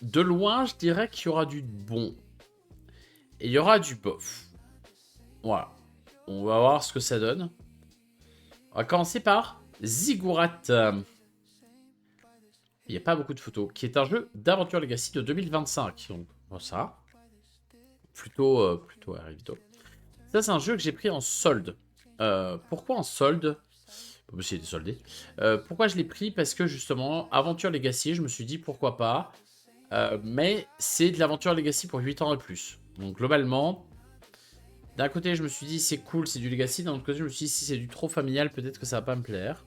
De loin, je dirais qu'il y aura du bon. Et il y aura du bof. Voilà. On va voir ce que ça donne. On va commencer par Ziggurat. Il n'y a pas beaucoup de photos. Qui est un jeu d'Aventure Legacy de 2025. Donc, bon, ça. Plutôt vite. Ça, c'est un jeu que j'ai pris en solde. Pourquoi en solde? Parce qu'il était soldé. Pourquoi je l'ai pris? Parce que justement, Aventure Legacy, je me suis dit pourquoi pas. Mais c'est de l'Aventure Legacy pour 8 ans et plus. Donc globalement, d'un côté, je me suis dit c'est cool, c'est du Legacy. D'un autre côté, je me suis dit si c'est du trop familial, peut-être que ça va pas me plaire.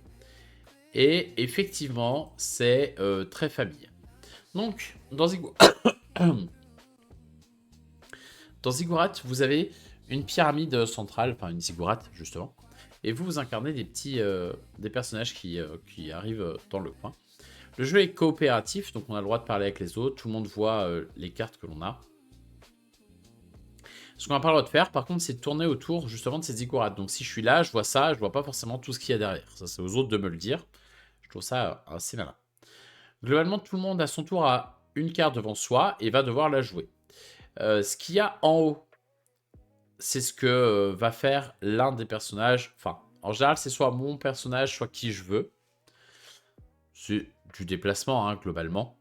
Et effectivement, c'est très familial. Donc, dans Ziggurat, vous avez une pyramide centrale, enfin une ziggurat justement, et vous incarnez des personnages qui arrivent dans le coin. Le jeu est coopératif, donc on a le droit de parler avec les autres, tout le monde voit les cartes que l'on a. Ce qu'on n'a pas le droit de faire, par contre, c'est de tourner autour justement de ces ziggurats. Donc si je suis là, je vois ça, je vois pas forcément tout ce qu'il y a derrière. Ça, c'est aux autres de me le dire. Je trouve ça assez malin. Globalement, tout le monde à son tour a une carte devant soi et va devoir la jouer. Ce qu'il y a en haut, c'est ce que va faire l'un des personnages. Enfin, en général, c'est soit mon personnage, soit qui je veux. C'est du déplacement, hein, globalement.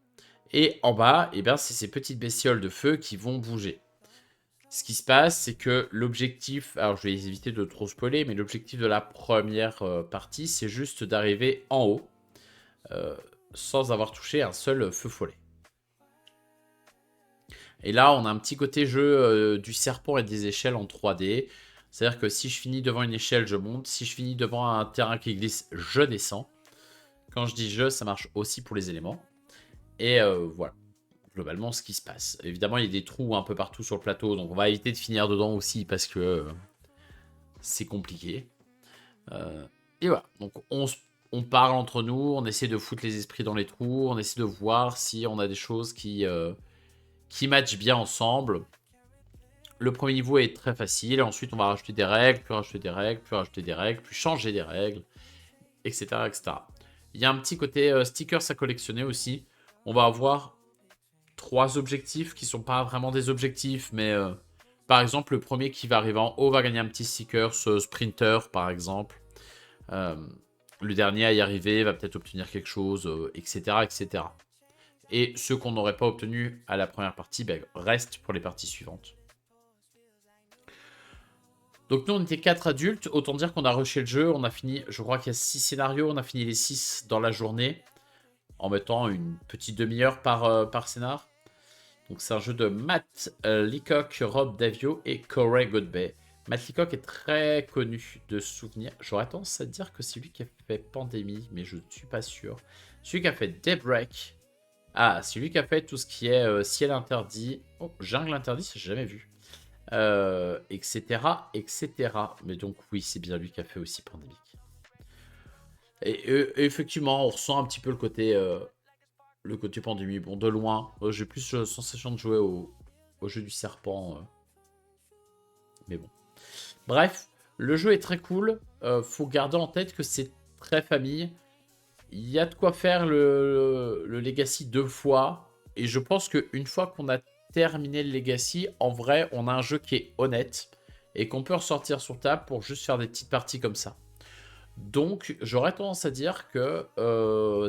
Et en bas, eh ben, c'est ces petites bestioles de feu qui vont bouger. Ce qui se passe, c'est que l'objectif, alors je vais éviter de trop spoiler, mais l'objectif de la première partie, c'est juste d'arriver en haut, sans avoir touché un seul feu follet. Et là, on a un petit côté jeu du serpent et des échelles en 3D. C'est-à-dire que si je finis devant une échelle, je monte. Si je finis devant un terrain qui glisse, je descends. Quand je dis je, ça marche aussi pour les éléments. Et voilà, globalement, ce qui se passe. Évidemment, il y a des trous un peu partout sur le plateau, donc on va éviter de finir dedans aussi parce que c'est compliqué. Et voilà, donc on parle entre nous, on essaie de foutre les esprits dans les trous, on essaie de voir si on a des choses qui matchent bien ensemble. Le premier niveau est très facile, ensuite on va rajouter des règles, puis rajouter des règles, puis rajouter des règles, puis changer des règles, etc. etc. Il y a un petit côté stickers à collectionner aussi. On va avoir 3 objectifs qui sont pas vraiment des objectifs, mais par exemple, le premier qui va arriver en haut va gagner un petit sticker, ce sprinter par exemple. Le dernier à y arriver va peut-être obtenir quelque chose, etc., etc. Et ceux qu'on n'aurait pas obtenus à la première partie restent pour les parties suivantes. Donc nous, on était 4 adultes. Autant dire qu'on a rushé le jeu. On a fini, je crois qu'il y a 6 scénarios. On a fini les 6 dans la journée, en mettant une petite demi-heure par scénar. Donc c'est un jeu de Matt Leacock, Rob Davio et Corey Godbey. Matt Leacock est très connu de souvenirs. J'aurais tendance à dire que c'est lui qui a fait Pandémie, mais je ne suis pas sûr. Celui qui a fait Daybreak. Ah, c'est lui qui a fait tout ce qui est Ciel Interdit. Oh, Jungle Interdit, j'ai jamais vu. Etc., etc. Mais donc oui, c'est bien lui qui a fait aussi Pandémique. Et effectivement, on ressent un petit peu le côté Pandémie. Bon, de loin, j'ai plus sensation de jouer au jeu du serpent. Mais bon. Bref, le jeu est très cool. Faut garder en tête que c'est très famille. Il y a de quoi faire le Legacy 2 fois. Et je pense qu'une fois qu'on a terminé le Legacy, en vrai, on a un jeu qui est honnête. Et qu'on peut ressortir sur table pour juste faire des petites parties comme ça. Donc, j'aurais tendance à dire que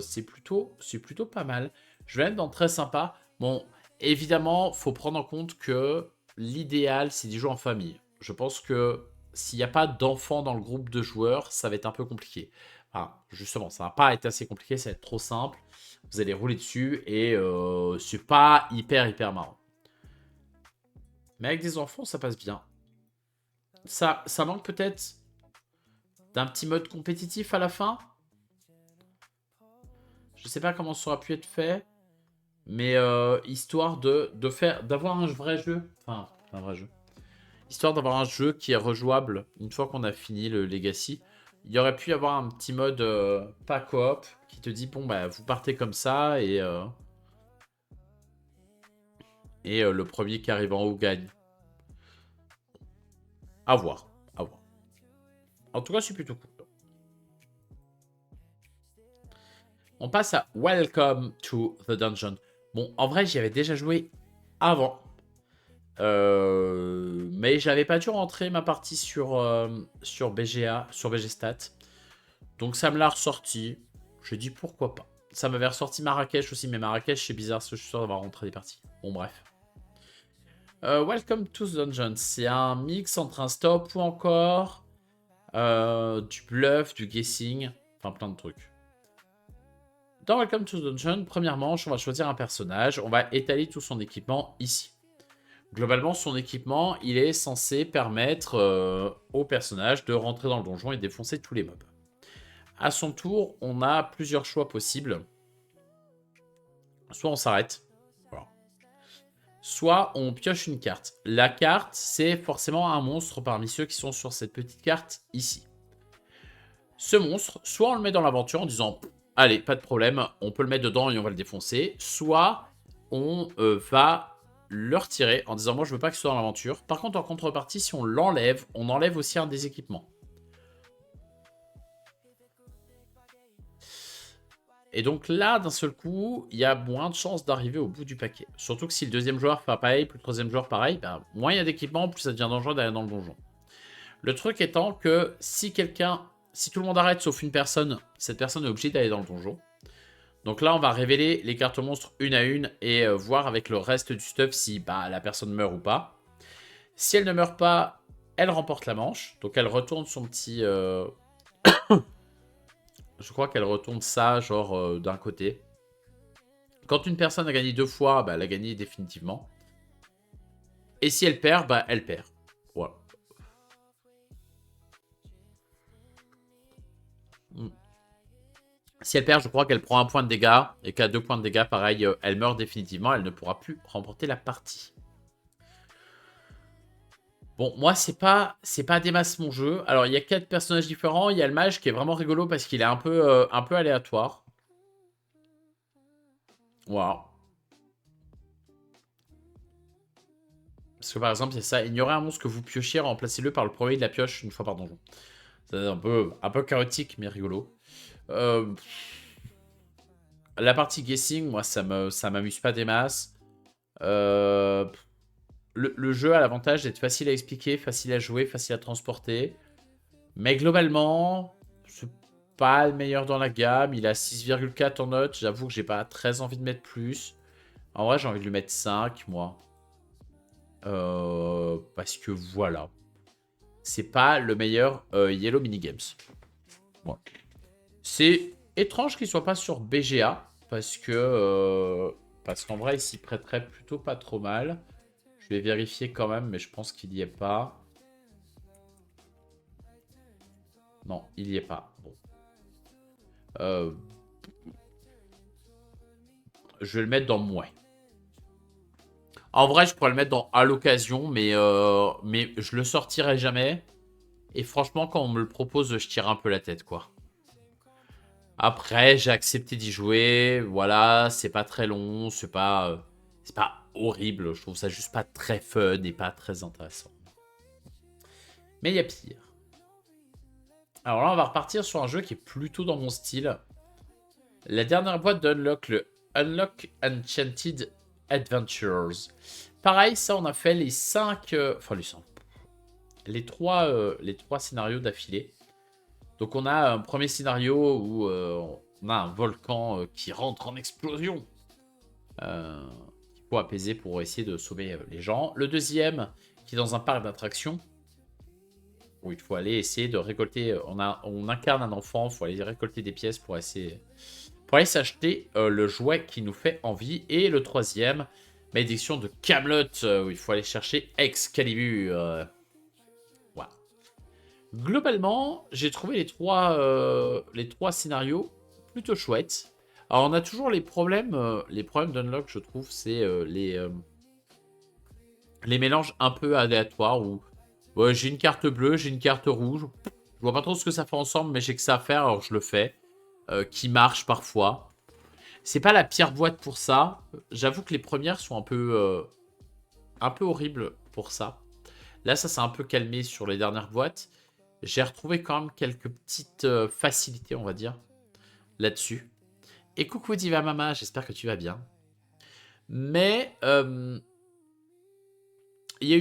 c'est plutôt pas mal. Je vais être dans très sympa. Bon, évidemment, faut prendre en compte que l'idéal, c'est d'y jouer en famille. Je pense que s'il n'y a pas d'enfants dans le groupe de joueurs, ça va être un peu compliqué. Enfin, justement, ça va pas être assez compliqué, ça va être trop simple. Vous allez rouler dessus et c'est pas hyper marrant. Mais avec des enfants, ça passe bien. Ça manque peut-être d'un petit mode compétitif à la fin. Je sais pas comment ça aurait pu être fait, mais histoire d'avoir un vrai jeu. Enfin, un vrai jeu. Histoire d'avoir un jeu qui est rejouable une fois qu'on a fini le Legacy. Il y aurait pu y avoir un petit mode pas coop qui te dit bon bah vous partez comme ça et le premier qui arrive en haut gagne. À voir, à voir. En tout cas, c'est plutôt cool. On passe à Welcome to the Dungeon. Bon, en vrai, j'y avais déjà joué avant. Mais j'avais pas dû rentrer ma partie sur BGA, sur BGStat. Donc ça me l'a ressorti. Je dis pourquoi pas. Ça m'avait ressorti Marrakech aussi, mais Marrakech, c'est bizarre, parce que je suis sûr d'avoir rentré des parties. Bon, bref. Welcome to the Dungeon. C'est un mix entre un stop ou encore du bluff, du guessing, enfin plein de trucs. Dans Welcome to the Dungeon, première manche, on va choisir un personnage. On va étaler tout son équipement ici. Globalement, son équipement, il est censé permettre au personnage de rentrer dans le donjon et défoncer tous les mobs. À son tour, on a plusieurs choix possibles. Soit on s'arrête, voilà. Soit on pioche une carte. La carte, c'est forcément un monstre parmi ceux qui sont sur cette petite carte ici. Ce monstre, soit on le met dans l'aventure en disant « Allez, pas de problème, on peut le mettre dedans et on va le défoncer. » Soit on va le retirer en disant « Moi, je veux pas qu'il soit dans l'aventure. » Par contre, en contrepartie, si on l'enlève, on enlève aussi un des équipements. Et donc là, d'un seul coup, il y a moins de chances d'arriver au bout du paquet. Surtout que si le deuxième joueur fait pareil, puis le troisième joueur pareil, ben, moins il y a d'équipements, plus ça devient dangereux d'aller dans le donjon. Le truc étant que si tout le monde arrête sauf une personne, cette personne est obligée d'aller dans le donjon. Donc là, on va révéler les cartes monstres une à une et voir avec le reste du stuff si la personne meurt ou pas. Si elle ne meurt pas, elle remporte la manche. Donc elle retourne son petit... Je crois qu'elle retourne ça, genre, d'un côté. Quand une personne a gagné 2 fois, elle a gagné définitivement. Et si elle perd, elle perd. Voilà. Si elle perd, je crois qu'elle prend 1 point de dégâts. Et qu'à 2 points de dégâts, pareil, elle meurt définitivement. Elle ne pourra plus remporter la partie. Bon, moi, c'est pas des masses mon jeu. Alors, il y a 4 personnages différents. Il y a le mage qui est vraiment rigolo parce qu'il est un peu aléatoire. Voilà. Parce que par exemple, c'est ça. Ignorez un monstre que vous piochiez, remplacez-le par le premier de la pioche une fois par donjon. C'est un peu chaotique, mais rigolo. La partie guessing, moi, ça m'amuse pas des masses. Le jeu a l'avantage d'être facile à expliquer, facile à jouer, facile à transporter. Mais globalement, c'est pas le meilleur dans la gamme. Il a 6,4 en note. J'avoue que j'ai pas très envie de mettre plus. En vrai, j'ai envie de lui mettre 5, moi. Parce que voilà. C'est pas le meilleur Yellow Minigames. Ouais. C'est étrange qu'il soit pas sur BGA. Parce qu'en vrai, il s'y prêterait plutôt pas trop mal. Je vais vérifier quand même, mais je pense qu'il y est pas. Non, il y est pas. Bon. Je vais le mettre dans moins. En vrai, je pourrais le mettre dans à l'occasion, mais je le sortirai jamais. Et franchement, quand on me le propose, je tire un peu la tête, quoi. Après, j'ai accepté d'y jouer. Voilà, c'est pas très long, c'est pas horrible. Je trouve ça juste pas très fun et pas très intéressant. Mais il y a pire. Alors là, on va repartir sur un jeu qui est plutôt dans mon style. La dernière boîte d'Unlock, le Unlock Enchanted Adventures. Pareil, ça, on a fait les 5... enfin, les 3 scénarios d'affilée. Donc, on a un premier scénario où on a un volcan qui rentre en explosion. Qu'il faut apaiser pour essayer de sauver les gens. Le deuxième, qui est dans un parc d'attractions. Où il faut aller essayer de récolter... On incarne un enfant, il faut aller récolter des pièces pour aller s'acheter le jouet qui nous fait envie. Et le troisième, malédiction de Camelot, où il faut aller chercher Excalibur. Voilà. Globalement, j'ai trouvé les trois scénarios plutôt chouettes. Alors, on a toujours les problèmes d'Unlock, je trouve, c'est les mélanges un peu aléatoires où ouais, j'ai une carte bleue, j'ai une carte rouge. Je vois pas trop ce que ça fait ensemble, mais j'ai que ça à faire, alors je le fais. Qui marche parfois. C'est pas la pire boîte pour ça. J'avoue que les premières sont un peu horribles pour ça. Là, ça s'est un peu calmé sur les dernières boîtes. J'ai retrouvé quand même quelques petites facilités, on va dire, là-dessus. Et coucou Diva Mama, j'espère que tu vas bien. Mais il y a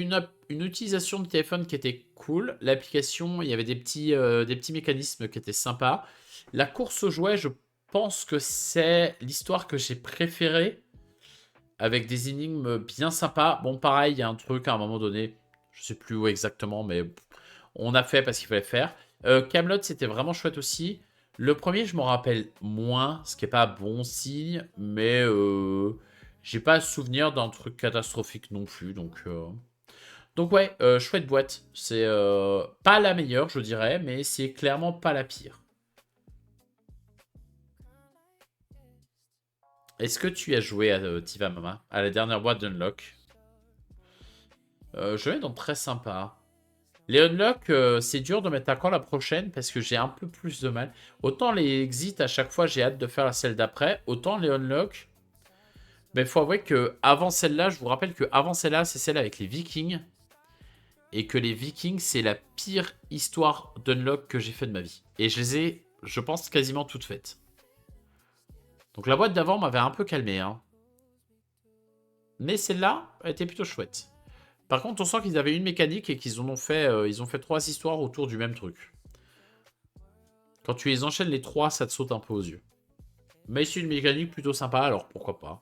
une utilisation du téléphone qui était cool. L'application, il y avait des petits mécanismes qui étaient sympas. La course aux jouets, je pense que c'est l'histoire que j'ai préférée, avec des énigmes bien sympas. Bon, pareil, il y a un truc à un moment donné, je sais plus où exactement, mais on a fait parce qu'il fallait faire. Camelot, c'était vraiment chouette aussi. Le premier, je m'en rappelle moins, ce qui n'est pas bon signe, mais j'ai pas souvenir d'un truc catastrophique non plus, donc ouais, chouette boîte. C'est pas la meilleure, je dirais, mais c'est clairement pas la pire. Est-ce que tu as joué à Tiva Mama, à la dernière boîte d'Unlock? Je vais dans très sympa. Les Unlock, c'est dur de mettre à quand la prochaine parce que j'ai un peu plus de mal. Autant les exits, à chaque fois, j'ai hâte de faire la celle d'après. Autant les Unlock. Mais il faut avouer que avant celle-là, je vous rappelle que avant celle-là, c'est celle avec les Vikings. Et que les Vikings, c'est la pire histoire d'Unlock que j'ai fait de ma vie. Et je les ai, je pense, quasiment toutes faites. Donc la boîte d'avant m'avait un peu calmé, hein. Mais celle-là, elle était plutôt chouette. Par contre, on sent qu'ils avaient une mécanique et qu'ils ils ont fait 3 histoires autour du même truc. Quand tu les enchaînes les 3, ça te saute un peu aux yeux. Mais c'est une mécanique plutôt sympa, alors pourquoi pas.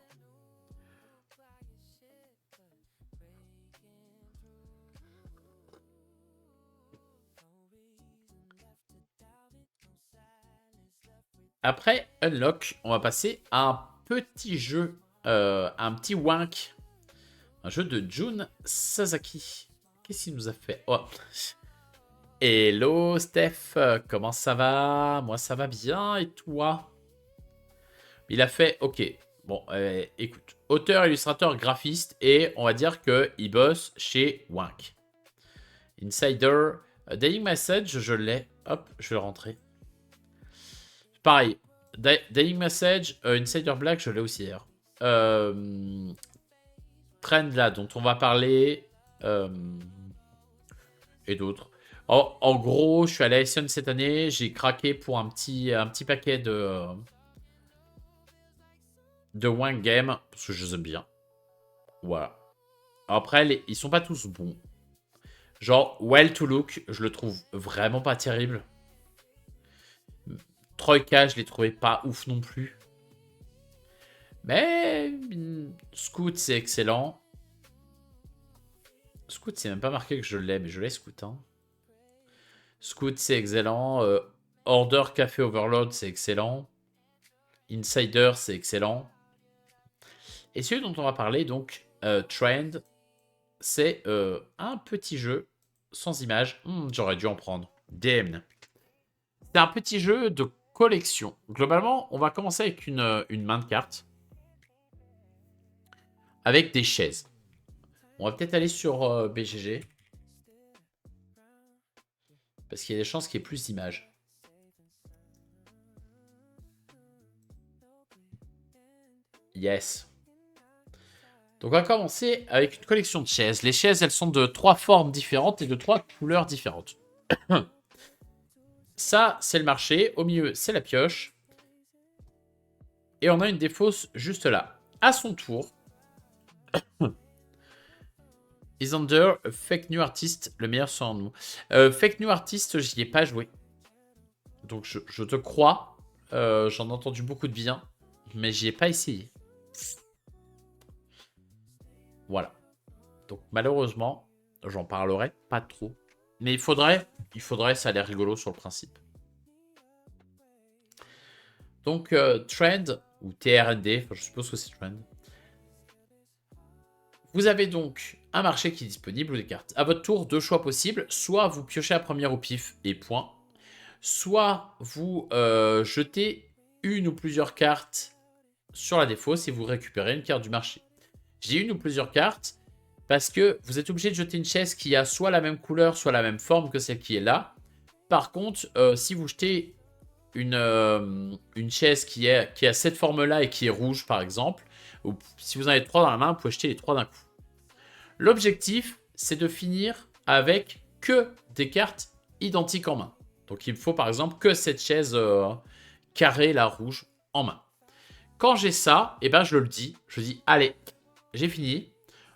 Après Unlock, on va passer à un petit jeu, un petit wank. Un jeu de Jun Sasaki. Qu'est-ce qu'il nous a fait? Oh. Hello Steph, comment ça va? Moi ça va bien, et toi? Il a fait, ok, bon, écoute, auteur, illustrateur, graphiste, et on va dire qu'il bosse chez Wank. Insider, Dying Message, je l'ai, hop, je vais le rentrer. Pareil, Dying Message, Insider Black, je l'ai aussi hier. Trend là, dont on va parler, et d'autres. En gros, je suis allé à Essen cette année, j'ai craqué pour un petit paquet de One Game, parce que je les aime bien. Voilà. Après, ils sont pas tous bons. Genre, Well to Look, je le trouve vraiment pas terrible. Troika, je l'ai trouvé pas ouf non plus. Mais Scoot, c'est excellent. Scoot, c'est même pas marqué que je l'ai, mais je l'ai Scoot. Hein. Scoot, c'est excellent. Order Café Overload, c'est excellent. Insider, c'est excellent. Et celui dont on va parler, donc, Trend, c'est un petit jeu sans image. J'aurais dû en prendre. Damn. C'est un petit jeu de collection. Globalement, on va commencer avec une main de cartes. Avec des chaises. On va peut-être aller sur BGG. Parce qu'il y a des chances qu'il y ait plus d'images. Yes. Donc on va commencer avec une collection de chaises. Les chaises, elles sont de 3 formes différentes et de 3 couleurs différentes. Ça, c'est le marché. Au milieu, c'est la pioche. Et on a une défausse juste là. À son tour, Isander, Fake New Artist, le meilleur sans nous. Fake New Artist, j'y ai pas joué. Donc je te crois. J'en ai entendu beaucoup de bien. Mais j'y ai pas essayé. Voilà. Donc malheureusement, j'en parlerai pas trop. Mais il faudrait, ça a l'air rigolo sur le principe. Donc Trend, ou TRND, je suppose que c'est Trend. Vous avez donc un marché qui est disponible ou des cartes. À votre tour, 2 choix possibles. Soit vous piochez la première au pif et point. Soit vous jetez une ou plusieurs cartes sur la défausse et vous récupérez une carte du marché. J'ai une ou plusieurs cartes parce que vous êtes obligé de jeter une chaise qui a soit la même couleur, soit la même forme que celle qui est là. Par contre, si vous jetez une chaise qui a cette forme-là et qui est rouge, par exemple, ou si vous en avez 3 dans la main, vous pouvez jeter les 3 d'un coup. L'objectif, c'est de finir avec que des cartes identiques en main. Donc il me faut par exemple que cette chaise carrée, la rouge, en main. Quand j'ai ça, eh ben, je le dis. Je dis, allez, j'ai fini.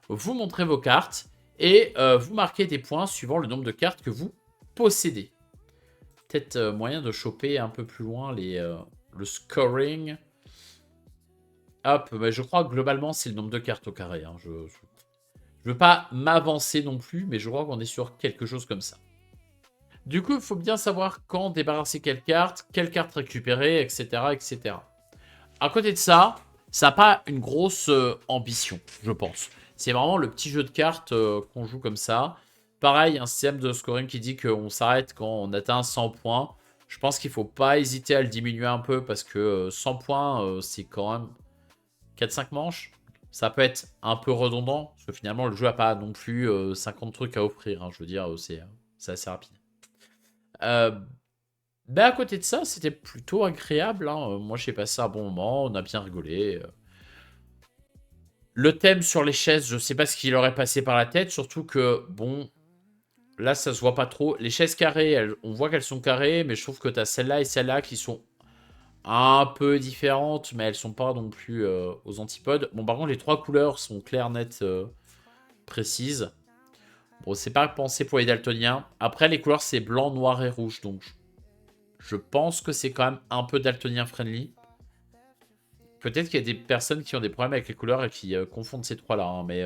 Vous montrez vos cartes et vous marquez des points suivant le nombre de cartes que vous possédez. Peut-être moyen de choper un peu plus loin le scoring. Hop, mais je crois que globalement, c'est le nombre de cartes au carré. Hein. Je veux pas m'avancer non plus, mais je crois qu'on est sur quelque chose comme ça. Du coup, il faut bien savoir quand débarrasser quelle carte récupérer, etc. etc. À côté de ça, ça n'a pas une grosse ambition, je pense. C'est vraiment le petit jeu de cartes qu'on joue comme ça. Pareil, un système de scoring qui dit qu'on s'arrête quand on atteint 100 points. Je pense qu'il ne faut pas hésiter à le diminuer un peu parce que 100 points, c'est quand même 4-5 manches. Ça peut être un peu redondant parce que finalement, le jeu n'a pas non plus 50 trucs à offrir. Hein, je veux dire, c'est assez rapide. Ben à côté de ça, c'était plutôt agréable. Hein. Moi, j'ai passé un bon moment, on a bien rigolé. Le thème sur les chaises, je sais pas ce qui leur est passé par la tête, surtout que, bon, là, ça se voit pas trop. Les chaises carrées, on voit qu'elles sont carrées, mais je trouve que tu as celle-là et celle-là qui sont un peu différentes, mais elles sont pas non plus aux antipodes. Bon, par contre, les trois couleurs sont claires, nettes, précises. Bon, c'est pas pensé pour les daltoniens. Après, les couleurs, c'est blanc, noir et rouge, donc je pense que c'est quand même un peu daltonien friendly. Peut-être qu'il y a des personnes qui ont des problèmes avec les couleurs et qui confondent ces trois-là, hein, mais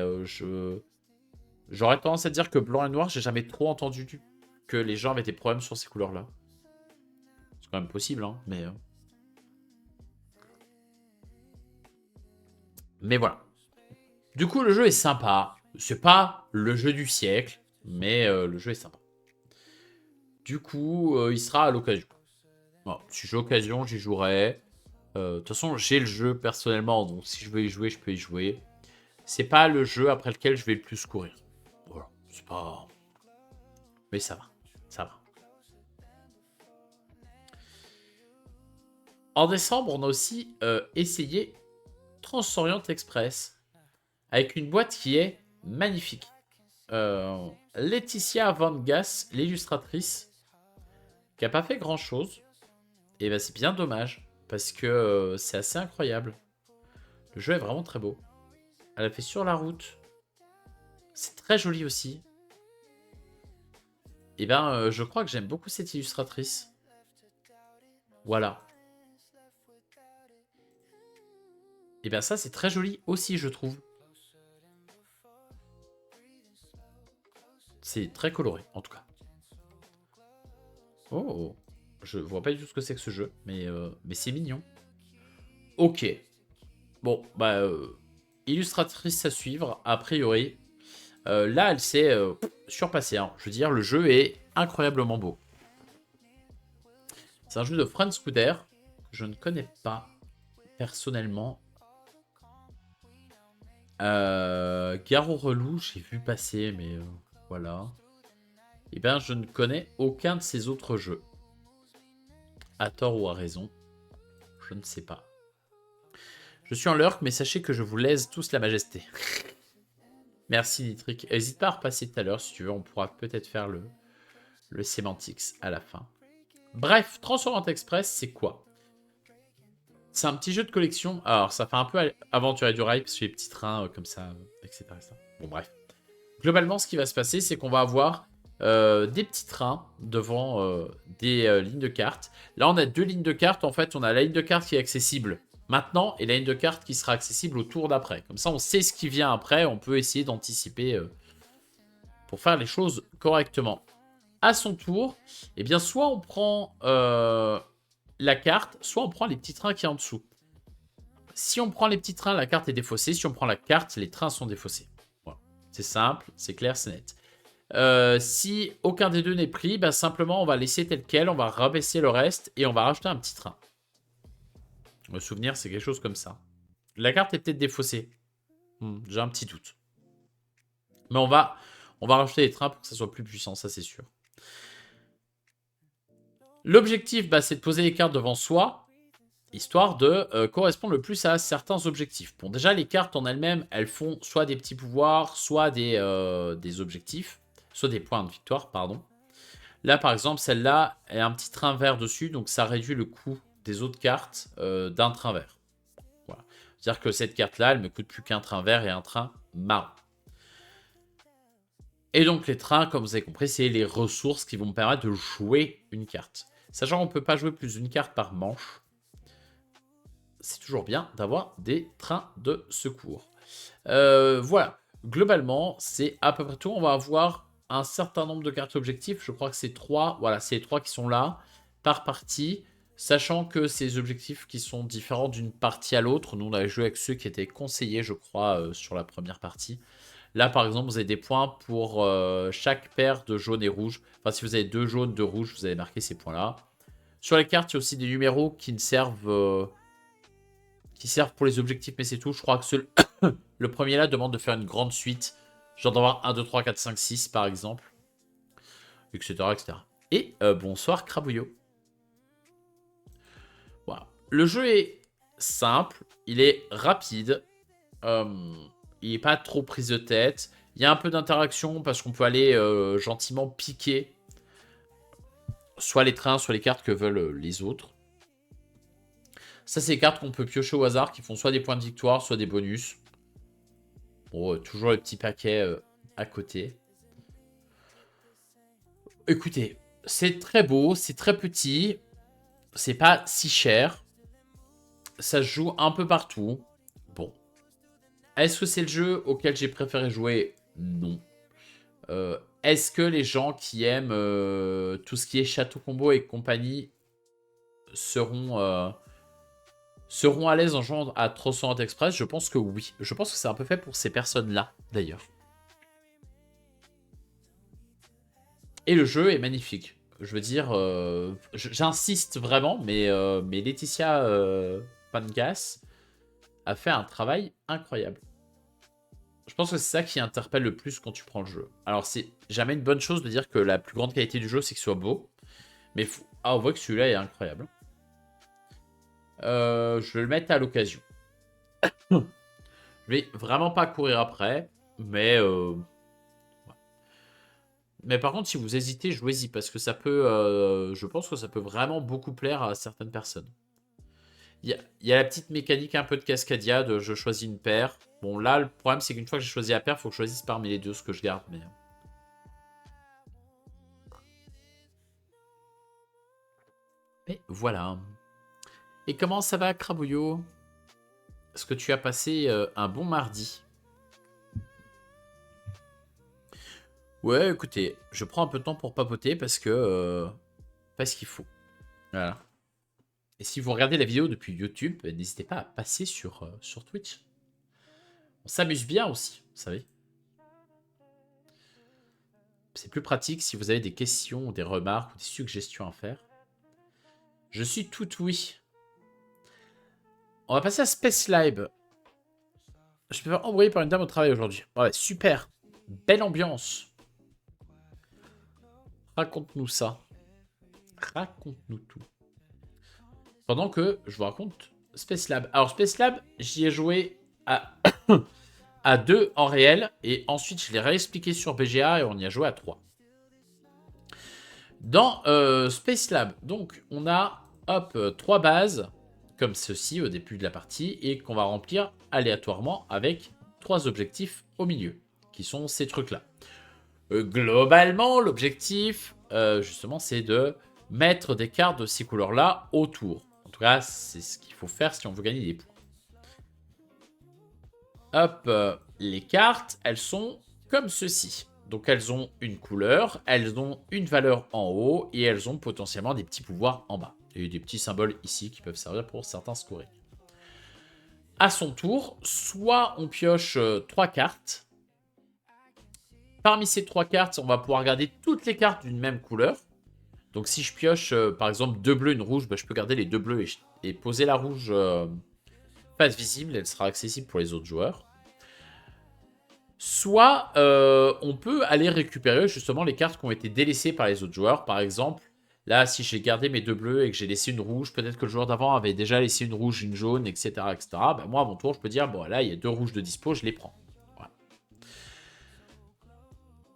j'aurais tendance à dire que blanc et noir, j'ai jamais trop entendu que les gens avaient des problèmes sur ces couleurs-là. C'est quand même possible, hein, mais voilà. Du coup, le jeu est sympa. C'est pas le jeu du siècle, mais le jeu est sympa. Du coup, il sera à l'occasion. Bon, si j'ai l'occasion, j'y jouerai. De toute façon, j'ai le jeu personnellement, donc si je veux y jouer, je peux y jouer. C'est pas le jeu après lequel je vais le plus courir. Voilà, c'est pas... Mais ça va, ça va. En décembre, on a aussi essayé Transorient Express, avec une boîte qui est magnifique. Laetitia Van Gass, l'illustratrice, qui a pas fait grand-chose. Et ben c'est bien dommage, parce que c'est assez incroyable. Le jeu est vraiment très beau. Elle a fait Sur la route. C'est très joli aussi. Et ben, je crois que j'aime beaucoup cette illustratrice. Voilà. Et bien ça, c'est très joli aussi, je trouve. C'est très coloré, en tout cas. Oh, je vois pas du tout ce que c'est que ce jeu, mais c'est mignon. Ok. Bon, bah, illustratrice à suivre, a priori. Là, elle s'est surpassée. Hein. Je veux dire, le jeu est incroyablement beau. C'est un jeu de Franz Couder, que je ne connais pas personnellement. Garo Relou, j'ai vu passer, mais voilà. Eh bien, je ne connais aucun de ces autres jeux. À tort ou à raison, je ne sais pas. Je suis en lurk, mais sachez que je vous laisse tous la majesté. Merci Nitric. N'hésite pas à repasser tout à l'heure si tu veux, on pourra peut-être faire le Semantics à la fin. Bref, Transformant Express, c'est quoi? C'est un petit jeu de collection. Alors, ça fait un peu aventurier du rail, parce que les petits trains comme ça, etc., etc. Bon, bref. Globalement, ce qui va se passer, c'est qu'on va avoir des petits trains devant des lignes de carte. Là, on a deux lignes de carte. En fait, on a la ligne de carte qui est accessible maintenant et la ligne de carte qui sera accessible au tour d'après. Comme ça, on sait ce qui vient après. On peut essayer d'anticiper pour faire les choses correctement. À son tour, eh bien, soit on prend la carte, soit on prend les petits trains qui sont en dessous. Si on prend les petits trains, la carte est défaussée. Si on prend la carte, les trains sont défaussés. Voilà. C'est simple, c'est clair, c'est net. Si aucun des deux n'est pris, bah simplement on va laisser tel quel, on va rabaisser le reste et on va rajouter un petit train. Le souvenir, c'est quelque chose comme ça. La carte est peut-être défaussée. J'ai un petit doute. Mais on va rajouter les trains pour que ça soit plus puissant, ça c'est sûr. L'objectif, bah, c'est de poser les cartes devant soi, histoire de correspondre le plus à certains objectifs. Bon, déjà, les cartes en elles-mêmes, elles font soit des petits pouvoirs, soit des objectifs, soit des points de victoire, pardon. Là, par exemple, celle-là a un petit train vert dessus, donc ça réduit le coût des autres cartes d'un train vert. Voilà. C'est-à-dire que cette carte-là, elle me coûte plus qu'un train vert et un train marron. Et donc les trains, comme vous avez compris, c'est les ressources qui vont me permettre de jouer une carte. Sachant qu'on ne peut pas jouer plus d'une carte par manche, c'est toujours bien d'avoir des trains de secours. Voilà, globalement, c'est à peu près tout. On va avoir un certain nombre de cartes objectifs. Je crois que c'est 3. Voilà, c'est les 3 qui sont là par partie. Sachant que ces objectifs qui sont différents d'une partie à l'autre. Nous, on avait joué avec ceux qui étaient conseillés, je crois, sur la première partie. Là, par exemple, vous avez des points pour chaque paire de jaune et rouge. Enfin, si vous avez 2 jaunes, 2 rouges, vous allez marquer ces points-là. Sur les cartes, il y a aussi des numéros qui ne servent... qui servent pour les objectifs, mais c'est tout. Je crois que le premier là demande de faire une grande suite. Genre d'avoir 1, 2, 3, 4, 5, 6 par exemple. Etc. etc. Et bonsoir Crabouillot. Voilà. Le jeu est simple. Il est rapide. Il n'est pas trop prise de tête. Il y a un peu d'interaction parce qu'on peut aller gentiment piquer soit les trains, soit les cartes que veulent les autres. Ça, c'est les cartes qu'on peut piocher au hasard qui font soit des points de victoire, soit des bonus. Bon, toujours le petit paquet à côté. Écoutez, c'est très beau, c'est très petit. C'est pas si cher. Ça se joue un peu partout. Bon. Est-ce que c'est le jeu auquel j'ai préféré jouer? Non. Est-ce que les gens qui aiment tout ce qui est château combo et compagnie seront à l'aise en jouant à 360 Express? Je pense que oui. Je pense que c'est un peu fait pour ces personnes-là, d'ailleurs. Et le jeu est magnifique. Je veux dire, j'insiste vraiment, mais Laetitia Pangas a fait un travail incroyable. Je pense que c'est ça qui interpelle le plus quand tu prends le jeu. Alors, c'est jamais une bonne chose de dire que la plus grande qualité du jeu, c'est qu'il soit beau. Mais on voit que celui-là est incroyable. Je vais le mettre à l'occasion. Je vais vraiment pas courir après, mais... Mais par contre, si vous hésitez, jouez-y, parce que ça peut... je pense que ça peut vraiment beaucoup plaire à certaines personnes. Il y a la petite mécanique un peu de Cascadia, de je choisis une paire. Bon, là, le problème, c'est qu'une fois que j'ai choisi la paire, il faut que je choisisse parmi les deux ce que je garde. Mais voilà. Et comment ça va, Crabouillot? Est-ce que tu as passé un bon mardi? Ouais, écoutez, je prends un peu de temps pour papoter parce que... parce qu'il faut. Voilà. Et si vous regardez la vidéo depuis YouTube, n'hésitez pas à passer sur Twitch. On s'amuse bien aussi, vous savez. C'est plus pratique si vous avez des questions, des remarques ou des suggestions à faire. Je suis tout oui. On va passer à Space Live. Je peux faire embrouiller par une dame au travail aujourd'hui. Ouais, super. Belle ambiance. Raconte-nous ça. Raconte-nous tout. Pendant que je vous raconte Space Lab. Alors, Space Lab, j'y ai joué à, à 2 en réel. Et ensuite, je l'ai réexpliqué sur BGA et on y a joué à 3. Dans Space Lab, donc, on a, hop, 3 bases, comme ceci au début de la partie, et qu'on va remplir aléatoirement avec 3 objectifs au milieu, qui sont ces trucs-là. Globalement, l'objectif, justement, c'est de mettre des cartes de ces couleurs-là autour. En tout cas, c'est ce qu'il faut faire si on veut gagner des points. Hop, les cartes, elles sont comme ceci. Donc elles ont une couleur, elles ont une valeur en haut, et elles ont potentiellement des petits pouvoirs en bas. Et des petits symboles ici qui peuvent servir pour certains scorings. À son tour, soit on pioche 3 cartes. Parmi ces 3 cartes, on va pouvoir garder toutes les cartes d'une même couleur. Donc si je pioche, par exemple, 2 bleus, une rouge, bah, je peux garder les 2 bleus et poser la rouge face visible. Elle sera accessible pour les autres joueurs. Soit on peut aller récupérer justement les cartes qui ont été délaissées par les autres joueurs. Par exemple, là, si j'ai gardé mes 2 bleus et que j'ai laissé une rouge, peut-être que le joueur d'avant avait déjà laissé une rouge, une jaune, etc. etc. Bah, moi, à mon tour, je peux dire, bon, là, il y a 2 rouges de dispo, je les prends. Voilà.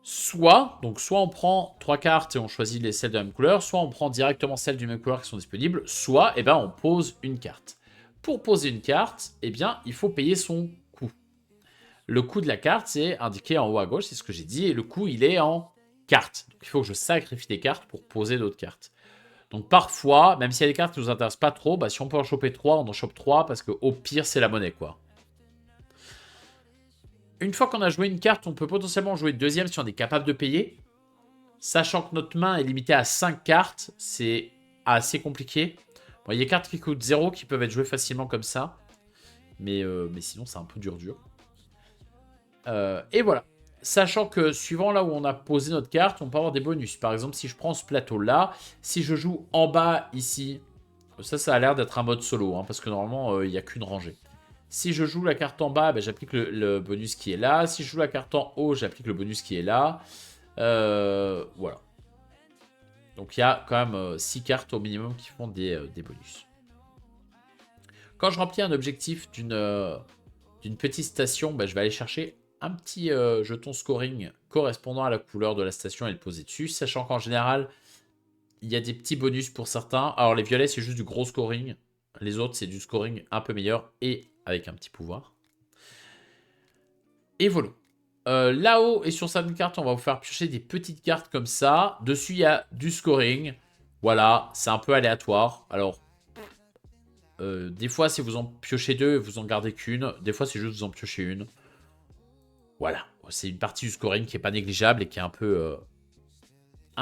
Soit on prend 3 cartes et on choisit celles de la même couleur, soit on prend directement celles du même couleur qui sont disponibles, soit on pose une carte. Pour poser une carte, eh bien, il faut payer son coût. Le coût de la carte, c'est indiqué en haut à gauche, c'est ce que j'ai dit, et le coût, il est en cartes. Donc, il faut que je sacrifie des cartes pour poser d'autres cartes. Donc, parfois, même s'il y a des cartes qui nous intéressent pas trop, bah, si on peut en choper 3, on en chope 3, parce qu'au pire, c'est la monnaie, quoi. Une fois qu'on a joué une carte, on peut potentiellement jouer une deuxième si on est capable de payer. Sachant que notre main est limitée à 5 cartes, c'est assez compliqué. Bon, il y a des cartes qui coûtent 0 qui peuvent être jouées facilement comme ça. Mais sinon, c'est un peu dur. Et voilà. Sachant que suivant là où on a posé notre carte, on peut avoir des bonus. Par exemple, si je prends ce plateau-là, si je joue en bas ici, ça a l'air d'être un mode solo, hein, parce que normalement, il n'y a qu'une rangée. Si je joue la carte en bas, ben, j'applique le bonus qui est là. Si je joue la carte en haut, j'applique le bonus qui est là. Voilà. Donc il y a quand même 6 cartes au minimum qui font des bonus. Quand je remplis un objectif d'une petite station, ben, je vais aller chercher un petit jeton scoring correspondant à la couleur de la station et le poser dessus. Sachant qu'en général, il y a des petits bonus pour certains. Alors les violets, c'est juste du gros scoring. Les autres, c'est du scoring un peu meilleur et avec un petit pouvoir. Et voilà. Là-haut et sur cette carte, on va vous faire piocher des petites cartes comme ça. Dessus, il y a du scoring. Voilà, c'est un peu aléatoire. Alors, des fois, si vous en piochez deux, vous en gardez qu'une. Des fois, c'est juste vous en piochez une. Voilà, c'est une partie du scoring qui est pas négligeable et qui est un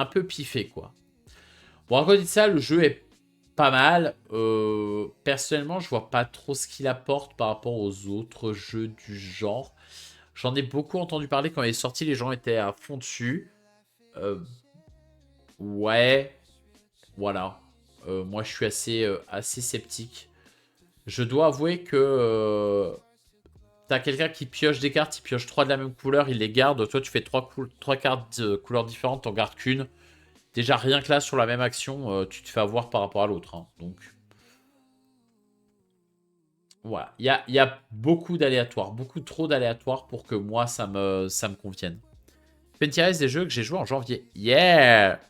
peu piffée, quoi. Bon, à côté de ça, le jeu est pas mal. Personnellement, je vois pas trop ce qu'il apporte par rapport aux autres jeux du genre. J'en ai beaucoup entendu parler quand il est sorti, les gens étaient à fond dessus. Ouais, voilà. Moi, je suis assez sceptique. Je dois avouer que t'as quelqu'un qui pioche des cartes, il pioche 3 de la même couleur, il les garde. Toi, tu fais 3 cartes de couleurs différentes, t'en gardes qu'une. Déjà, rien que là, sur la même action, tu te fais avoir par rapport à l'autre, hein. Donc, voilà. Il y a beaucoup d'aléatoires, beaucoup trop d'aléatoires pour que moi, ça me convienne. Pentires, des jeux que j'ai joués en janvier. Yeah!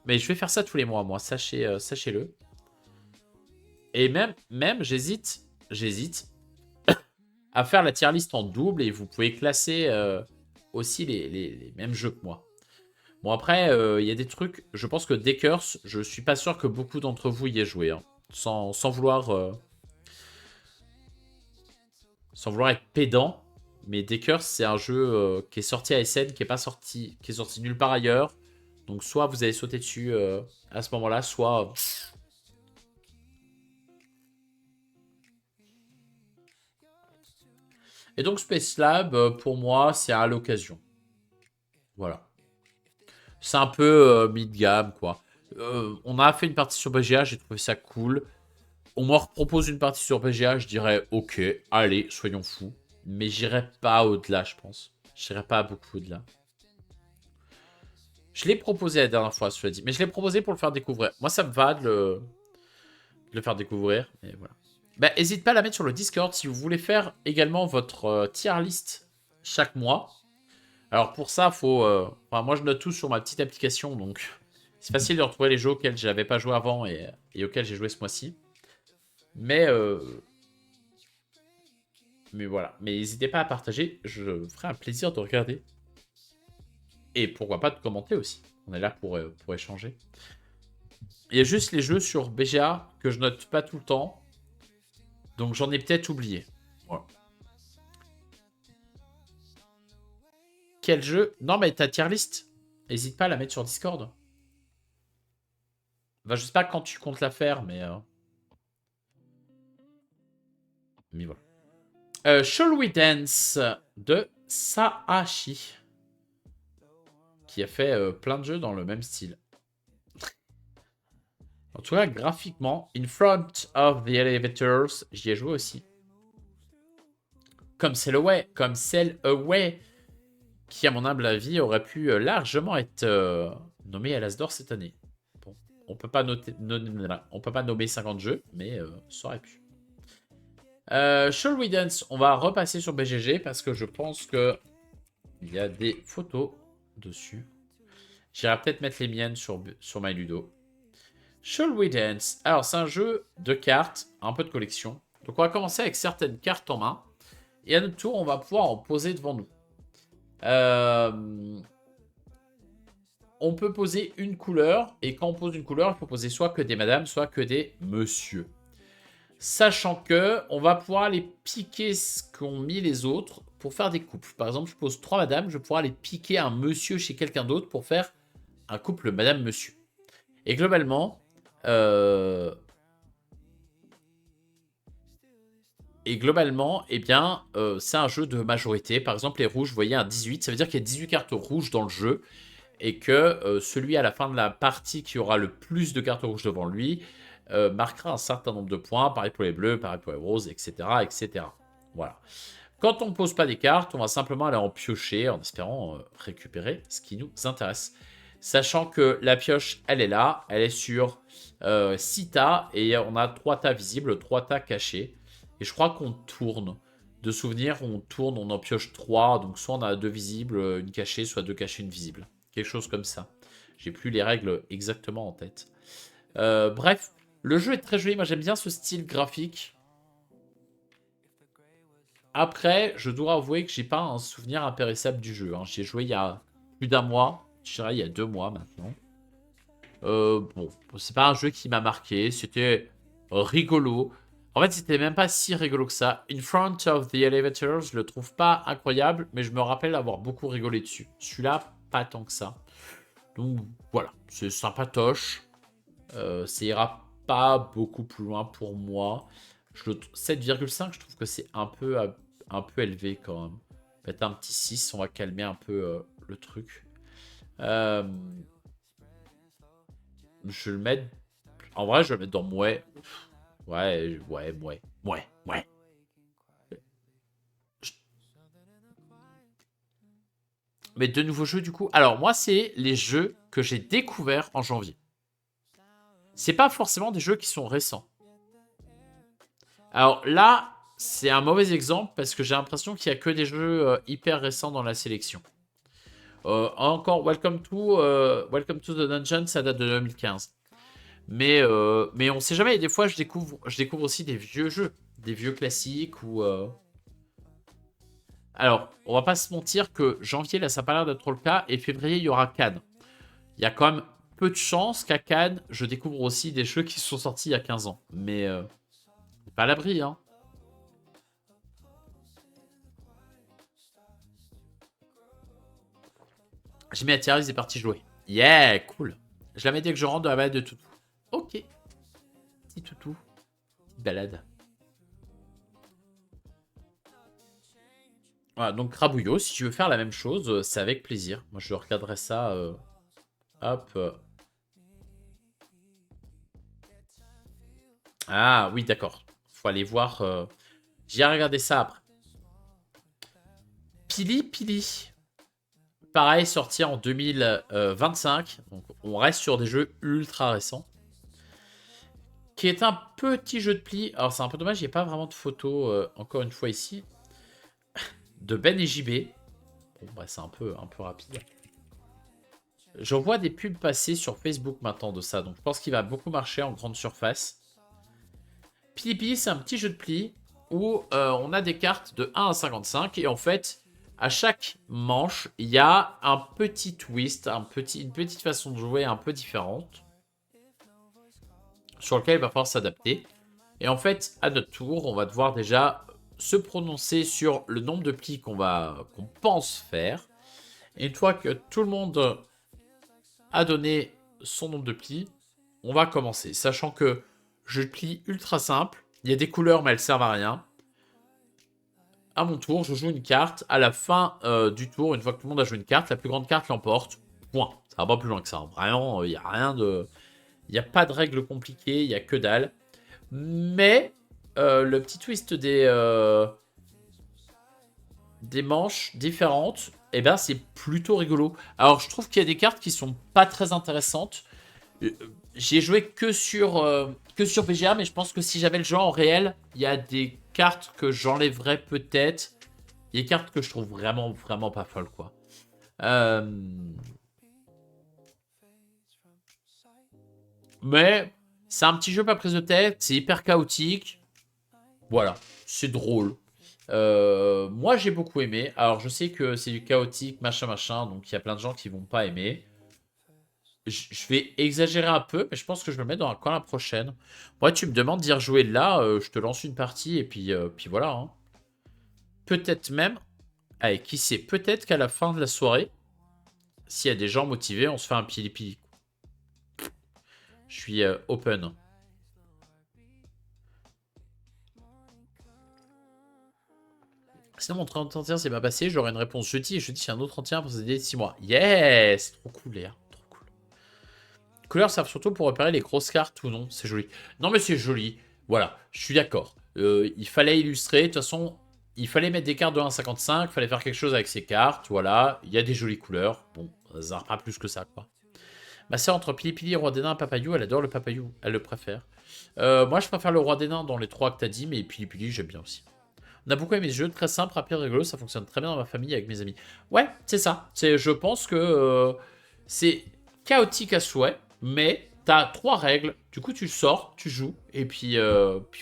Mais je vais faire ça tous les mois, moi. Sachez-le. Et même j'hésite à faire la tier list en double et vous pouvez classer aussi les mêmes jeux que moi. Bon, après, il y a des trucs. Je pense que Deckers, je suis pas sûr que beaucoup d'entre vous y aient joué, hein. Sans vouloir être pédant. Mais Deckers, c'est un jeu qui est sorti à SN, qui est sorti nulle part ailleurs. Donc, soit vous avez sauté dessus à ce moment-là, soit. Et donc, Space Lab, pour moi, c'est à l'occasion. Voilà. C'est un peu mid-gamme, quoi. On a fait une partie sur BGA, j'ai trouvé ça cool. On me propose une partie sur BGA, je dirais ok, allez, soyons fous. Mais j'irai pas au-delà, je pense. J'irai pas beaucoup au-delà. Je l'ai proposé la dernière fois, cela dit. Mais je l'ai proposé pour le faire découvrir. Moi, ça me va de le faire découvrir. Et voilà. Bah, n'hésite pas à la mettre sur le Discord si vous voulez faire également votre tier list chaque mois. Alors pour ça, enfin, moi, je note tout sur ma petite application, donc c'est facile de retrouver les jeux auxquels j'avais pas joué avant et auxquels j'ai joué ce mois-ci. Mais, mais voilà. Mais n'hésitez pas à partager, je ferai un plaisir de regarder. Et pourquoi pas de commenter aussi. On est là pour échanger. Il y a juste les jeux sur BGA que je note pas tout le temps. Donc j'en ai peut-être oublié. Voilà. Quel jeu? Non, mais ta tier list, n'hésite pas à la mettre sur Discord. Enfin, je sais pas quand tu comptes la faire, mais voilà. Shall We Dance de Saashi, qui a fait plein de jeux dans le même style. En tout cas, graphiquement, In Front of the Elevators, j'y ai joué aussi. Comme Sail Away, qui, à mon humble avis, aurait pu largement être nommé à l'As d'Or cette année. Bon, on peut pas nommer 50 jeux, mais ça aurait pu. Shall We Dance, on va repasser sur BGG parce que je pense que il y a des photos dessus. J'irai peut-être mettre les miennes sur MyLudo. Shall We Dance. Alors, c'est un jeu de cartes, un peu de collection. Donc on va commencer avec certaines cartes en main. Et à notre tour, on va pouvoir en poser devant nous. On peut poser une couleur. Et quand on pose une couleur, il faut poser soit que des madames, soit que des monsieur. Sachant que on va pouvoir aller piquer ce qu'ont mis les autres pour faire des couples. Par exemple, je pose 3 madames, je vais pouvoir aller piquer un monsieur chez quelqu'un d'autre pour faire un couple madame-monsieur. Et globalement, eh bien, c'est un jeu de majorité. Par exemple, les rouges, vous voyez un 18, ça veut dire qu'il y a 18 cartes rouges dans le jeu et que celui à la fin de la partie qui aura le plus de cartes rouges devant lui marquera un certain nombre de points. Pareil pour les bleus, pareil pour les roses, etc. etc. Voilà. Quand on ne pose pas des cartes, on va simplement aller en piocher en espérant récupérer ce qui nous intéresse. Sachant que la pioche, elle est là, elle est sur 6 tas et on a 3 tas visibles, 3 tas cachés. Et je crois qu'on tourne. De souvenir, on tourne, on en pioche 3. Donc soit on a 2 visibles, une cachée, soit 2 cachées, une visible. Quelque chose comme ça. J'ai plus les règles exactement en tête. Bref, le jeu est très joli. Moi, j'aime bien ce style graphique. Après, je dois avouer que j'ai pas un souvenir impérissable du jeu. Hein. J'y ai joué il y a plus d'un mois. Je dirais il y a 2 mois maintenant. Bon, c'est pas un jeu qui m'a marqué. C'était rigolo. En fait, c'était même pas si rigolo que ça. In Front of the Elevator, je le trouve pas incroyable, mais je me rappelle avoir beaucoup rigolé dessus. Celui-là, pas tant que ça. Donc voilà, c'est sympatoche. Ça ira pas beaucoup plus loin pour moi. 7,5, je trouve que c'est un peu élevé quand même. Peut-être un petit 6, on va calmer un peu le truc. Je vais le mettre... En vrai, je vais le mettre dans mouais. Ouais. Mais de nouveaux jeux du coup. Alors moi, c'est les jeux que j'ai découverts en janvier. C'est pas forcément des jeux qui sont récents. Alors là, c'est un mauvais exemple parce que j'ai l'impression qu'il n'y a que des jeux hyper récents dans la sélection. Encore Welcome to the Dungeon, ça date de 2015. Mais on sait jamais. Des fois, je découvre aussi des vieux jeux, des vieux classiques ou. Alors, on va pas se mentir que janvier, là, ça n'a pas l'air d'être trop le cas. Et février, il y aura Cannes. Il y a quand même peu de chances qu'à Cannes, je découvre aussi des jeux qui sont sortis il y a 15 ans. Mais pas à l'abri, hein. J'ai mis à Thierry, il est parti jouer. Yeah, cool. Je la mets dès que je rentre de la balade de toutou. Ok. Petit toutou. Petite balade. Voilà, donc Rabouillot, si tu veux faire la même chose, c'est avec plaisir. Moi, je regarderai ça. Hop. Ah, oui, d'accord. Faut aller voir. J'ai regardé ça après. Pili Pili. Pareil, sorti en 2025. Donc, on reste sur des jeux ultra récents. Qui est un petit jeu de pli. Alors, c'est un peu dommage, il n'y a pas vraiment de photos, encore une fois ici. De Ben et JB. Bon, bah, c'est un peu rapide. Je vois des pubs passer sur Facebook maintenant de ça. Donc, je pense qu'il va beaucoup marcher en grande surface. Pili Pili, c'est un petit jeu de pli où on a des cartes de 1 à 55. Et en fait, à chaque manche, il y a un petit twist, une petite façon de jouer un peu différente, sur lequel il va falloir s'adapter. Et en fait, à notre tour, on va devoir déjà se prononcer sur le nombre de plis qu'on pense faire. Et une fois que tout le monde a donné son nombre de plis, on va commencer. Sachant que je plie ultra simple. Il y a des couleurs, mais elles servent à rien. À mon tour, je joue une carte. À la fin du tour, une fois que tout le monde a joué une carte, la plus grande carte l'emporte. Point. Ça va pas plus loin que ça. Vraiment, il n'y a rien de... Il n'y a pas de règles compliquées, il n'y a que dalle. Mais le petit twist des manches différentes, eh ben, c'est plutôt rigolo. Alors, je trouve qu'il y a des cartes qui sont pas très intéressantes. J'ai joué que sur VGA, mais je pense que si j'avais le jeu en réel, il y a des cartes que j'enlèverais peut-être. Il y a des cartes que je trouve vraiment, vraiment pas folles, quoi. Mais c'est un petit jeu pas prise de tête, c'est hyper chaotique. Voilà, c'est drôle. Moi, j'ai beaucoup aimé. Alors, je sais que c'est du chaotique, machin, machin, donc il y a plein de gens qui vont pas aimer. Je vais exagérer un peu, mais je pense que je me mets dans un coin la prochaine. Moi, tu me demandes d'y rejouer là, je te lance une partie, et puis voilà, hein. Peut-être même, allez, qui sait, peut-être qu'à la fin de la soirée, s'il y a des gens motivés, on se fait un pili-pili. Je suis open. Sinon, mon 31 c'est pas passé, j'aurai une réponse jeudi, et jeudi, c'est un autre 31 pour ce délai de 6 mois. Yes! Trop cool, les gars. Trop cool. Les couleurs servent surtout pour repérer les grosses cartes ou non. C'est joli. Non, mais c'est joli. Voilà, je suis d'accord. Il fallait illustrer. De toute façon, il fallait mettre des cartes de 1,55. Il fallait faire quelque chose avec ces cartes. Voilà, il y a des jolies couleurs. Bon, ça pas plus que ça, quoi. Ma sœur, entre Pili Pili, Roi des Nains et Papayou, elle adore le Papayou. Elle le préfère. Moi, je préfère le Roi des Nains dans les trois que t'as dit, mais Pili Pili, j'aime bien aussi. On a beaucoup aimé ce jeu, très simple, rapide, rigolo, ça fonctionne très bien dans ma famille avec mes amis. Ouais, c'est ça. Je pense que c'est chaotique à souhait, mais t'as trois règles. Du coup, tu sors, tu joues, et puis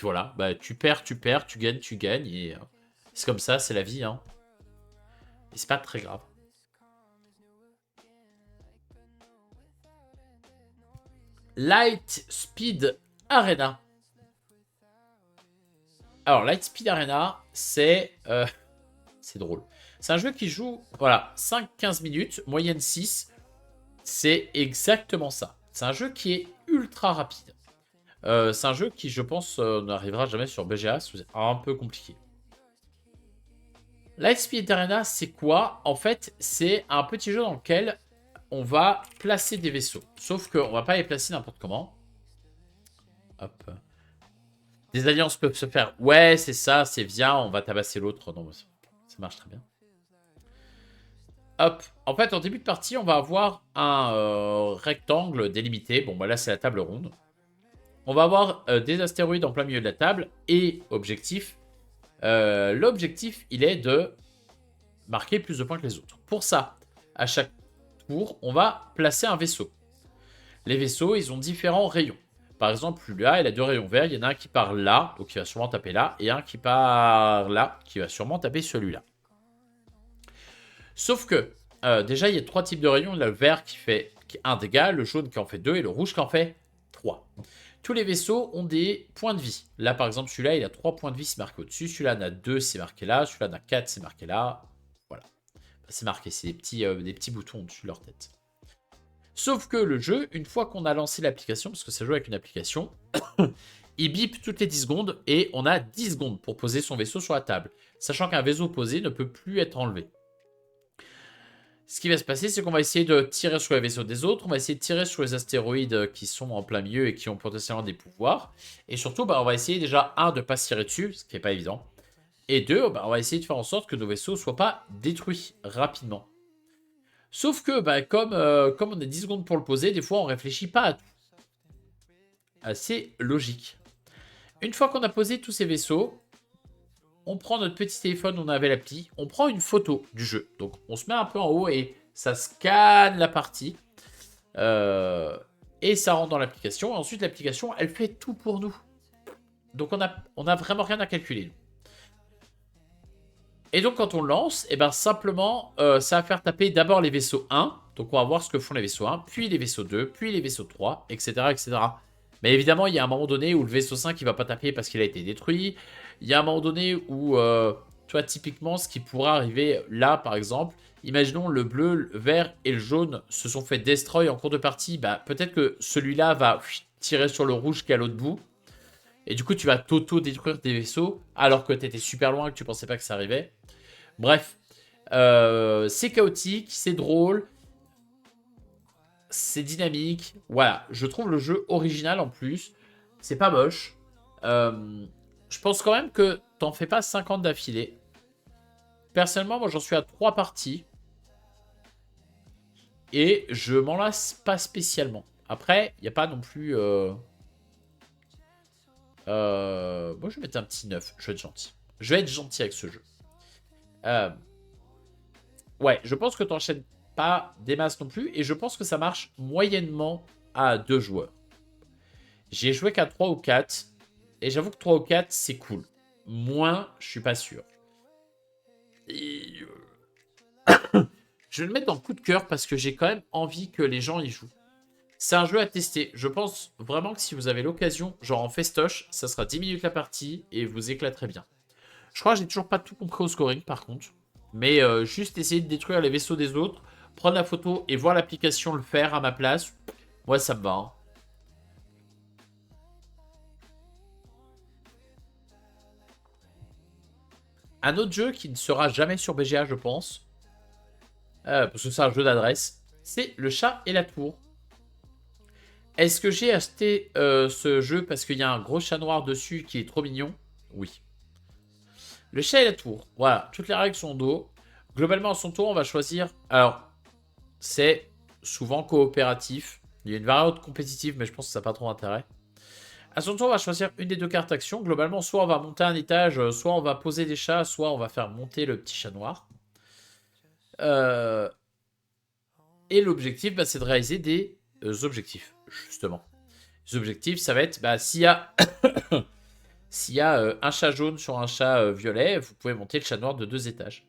voilà. Bah, tu perds, tu gagnes, et c'est comme ça, c'est la vie, hein. Et c'est pas très grave. Light Speed Arena. Alors, Light Speed Arena, c'est drôle. C'est un jeu qui joue, voilà, 5-15 minutes, moyenne 6. C'est exactement ça. C'est un jeu qui est ultra rapide. C'est un jeu qui, je pense, n'arrivera jamais sur BGA. C'est un peu compliqué. Lightspeed Arena, c'est quoi? En fait, c'est un petit jeu dans lequel on va placer des vaisseaux. Sauf qu'on va pas les placer n'importe comment. Hop. Des alliances peuvent se faire. Ouais, c'est ça, c'est viens, on va tabasser l'autre. Non, ça marche très bien. Hop. En fait, en début de partie, on va avoir un rectangle délimité. Bon, bah là, c'est la table ronde. On va avoir des astéroïdes en plein milieu de la table et objectif. L'objectif, il est de marquer plus de points que les autres. Pour ça, à chaque tour, on va placer un vaisseau. Les vaisseaux, ils ont différents rayons. Par exemple, celui-là, il a deux rayons verts. Il y en a un qui part là, donc il va sûrement taper là, et un qui part là, qui va sûrement taper celui-là. Sauf que, déjà, il y a trois types de rayons. Il y a le vert qui fait 1 dégât, le jaune qui en fait 2 et le rouge qui en fait 3. Tous les vaisseaux ont des points de vie. Là, par exemple, celui-là, il a 3 points de vie, c'est marqué au-dessus. Celui-là en a 2, c'est marqué là. Celui-là en a 4, c'est marqué là. Voilà. C'est marqué, c'est des petits boutons au-dessus de leur tête. Sauf que le jeu, une fois qu'on a lancé l'application, parce que ça joue avec une application, il bip toutes les 10 secondes et on a 10 secondes pour poser son vaisseau sur la table. Sachant qu'un vaisseau posé ne peut plus être enlevé. Ce qui va se passer, c'est qu'on va essayer de tirer sur les vaisseaux des autres, on va essayer de tirer sur les astéroïdes qui sont en plein milieu et qui ont potentiellement des pouvoirs. Et surtout, bah, on va essayer déjà, de ne pas se tirer dessus, ce qui n'est pas évident. Et deux, bah, on va essayer de faire en sorte que nos vaisseaux ne soient pas détruits rapidement. Sauf que, bah, comme on a 10 secondes pour le poser, des fois on réfléchit pas à tout. Assez logique. Une fois qu'on a posé tous ces vaisseaux, on prend notre petit téléphone, on avait l'appli, on prend une photo du jeu. Donc on se met un peu en haut et ça scanne la partie. Et ça rentre dans l'application. Ensuite, l'application, elle fait tout pour nous. Donc on a vraiment rien à calculer. Et donc quand on lance, et ben simplement, ça va faire taper d'abord les vaisseaux 1. Donc on va voir ce que font les vaisseaux 1, puis les vaisseaux 2, puis les vaisseaux 3, etc. etc. Mais évidemment, il y a un moment donné où le vaisseau 5 il va pas taper parce qu'il a été détruit. Il y a un moment donné où, tu vois, typiquement, ce qui pourrait arriver là, par exemple, imaginons le bleu, le vert et le jaune se sont fait destroy en cours de partie. Bah, peut-être que celui-là va tirer sur le rouge qui est à l'autre bout. Et du coup, tu vas t'auto-détruire tes vaisseaux alors que tu étais super loin et que tu pensais pas que ça arrivait. Bref, c'est chaotique, c'est drôle, c'est dynamique. Voilà, je trouve le jeu original en plus. C'est pas moche. Je pense quand même que t'en fais pas 50 d'affilée. Personnellement, moi j'en suis à 3 parties. Et je m'en lasse pas spécialement. Après, il n'y a pas non plus... moi je vais mettre un petit 9. Je vais être gentil. Je vais être gentil avec ce jeu. Ouais, je pense que t'enchaînes pas des masses non plus. Et je pense que ça marche moyennement à 2 joueurs. J'ai joué qu'à 3 ou 4. Et j'avoue que 3 ou 4, c'est cool. moins, je suis pas sûr. Et, je vais le mettre dans coup de cœur parce que j'ai quand même envie que les gens y jouent. C'est un jeu à tester. Je pense vraiment que si vous avez l'occasion, genre en festoche, ça sera 10 minutes la partie et vous éclaterez bien. Je crois que j'ai toujours pas tout compris au scoring par contre. Mais juste essayer de détruire les vaisseaux des autres, prendre la photo et voir l'application le faire à ma place, moi ça me va. Hein. Un autre jeu qui ne sera jamais sur BGA, je pense, parce que c'est un jeu d'adresse, c'est Le Chat et la Tour. Est-ce que j'ai acheté ce jeu parce qu'il y a un gros chat noir dessus qui est trop mignon? Oui. Le Chat et la Tour, voilà, toutes les règles sont en dos. Globalement, à son tour, on va choisir. Alors, c'est souvent coopératif. Il y a une variante compétitive, mais je pense que ça n'a pas trop d'intérêt. À son tour, on va choisir une des deux cartes action. Globalement, soit on va monter un étage, soit on va poser des chats, soit on va faire monter le petit chat noir. Et l'objectif, c'est de réaliser des objectifs, justement. Les objectifs, ça va être, s'il y a, s'il y a un chat jaune sur un chat violet, vous pouvez monter le chat noir de 2 étages.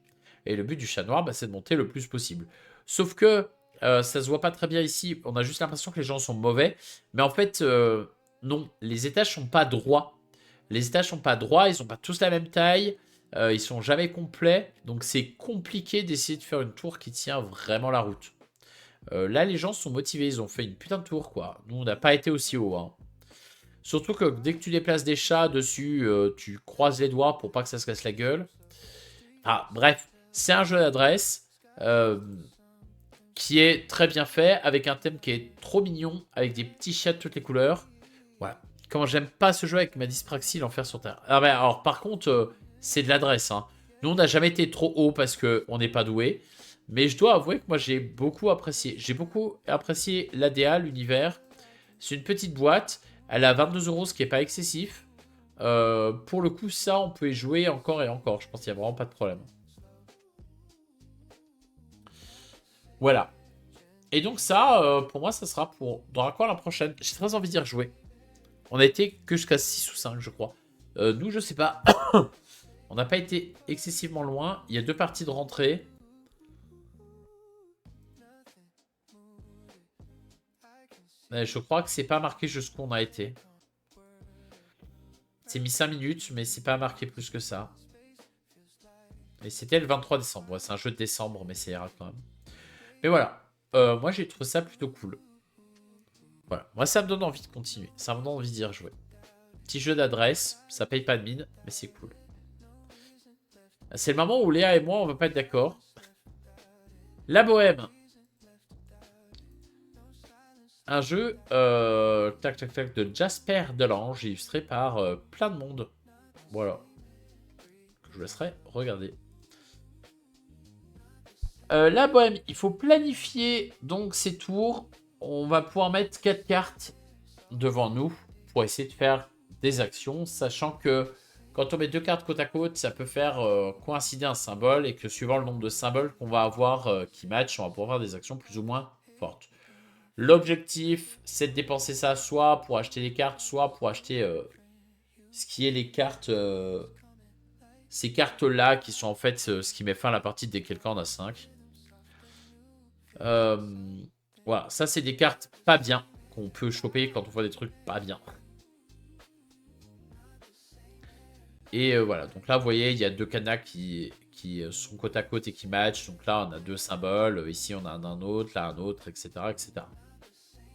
Et le but du chat noir, c'est de monter le plus possible. Sauf que ça se voit pas très bien ici. On a juste l'impression que les gens sont mauvais. Mais en fait, non. Les étages sont pas droits. Les étages sont pas droits. Ils ont pas tous la même taille. Ils sont jamais complets. Donc c'est compliqué d'essayer de faire une tour qui tient vraiment la route. Là, les gens sont motivés. Ils ont fait une putain de tour, quoi. Nous, on n'a pas été aussi haut. Hein. Surtout que dès que tu déplaces des chats dessus, tu croises les doigts pour pas que ça se casse la gueule. Ah, bref, c'est un jeu d'adresse qui est très bien fait, avec un thème qui est trop mignon, avec des petits chats de toutes les couleurs. Voilà. Comment j'aime pas ce jeu avec ma dyspraxie, l'enfer sur Terre. Alors, par contre, c'est de l'adresse. Hein. Nous, on n'a jamais été trop haut parce qu'on n'est pas doué. Mais je dois avouer que moi, j'ai beaucoup apprécié. J'ai beaucoup apprécié l'ADA, l'univers. C'est une petite boîte. Elle a 22 euros, ce qui n'est pas excessif. Pour le coup, ça, on peut y jouer encore et encore. Je pense qu'il n'y a vraiment pas de problème. Voilà. Et donc ça, pour moi, ça sera pour dans la prochaine. J'ai très envie d'y rejouer. On a été que jusqu'à 6 ou 5, je crois. Nous, je sais pas. On n'a pas été excessivement loin. Il y a 2 parties de rentrée. Je crois que c'est pas marqué jusqu'où on a été. C'est mis 5 minutes, mais c'est pas marqué plus que ça. Et c'était le 23 décembre. Ouais, c'est un jeu de décembre, mais c'est rare quand même. Mais voilà. Moi, j'ai trouvé ça plutôt cool. Voilà. Moi, ça me donne envie de continuer. Ça me donne envie d'y rejouer. Petit jeu d'adresse. Ça paye pas de mine, mais c'est cool. C'est le moment où Léa et moi, on va pas être d'accord. La Bohème. Un jeu tac tac tac de Jasper Delange, illustré par plein de monde. Voilà. Je vous laisserai regarder. La Bohème, il faut planifier donc ces tours. On va pouvoir mettre 4 cartes devant nous pour essayer de faire des actions, sachant que quand on met 2 cartes côte à côte, ça peut faire coïncider un symbole et que suivant le nombre de symboles qu'on va avoir qui matchent, on va pouvoir faire des actions plus ou moins fortes. L'objectif, c'est de dépenser ça soit pour acheter des cartes, soit pour acheter ce qui est les cartes. Ces cartes-là qui sont en fait ce qui met fin à la partie dès que quelqu'un en a 5. Voilà, ça c'est des cartes pas bien qu'on peut choper quand on voit des trucs pas bien. Et voilà, donc là vous voyez, il y a 2 cadenas qui sont côte à côte et qui matchent. Donc là on a 2 symboles, ici on a un autre, là un autre, etc. etc.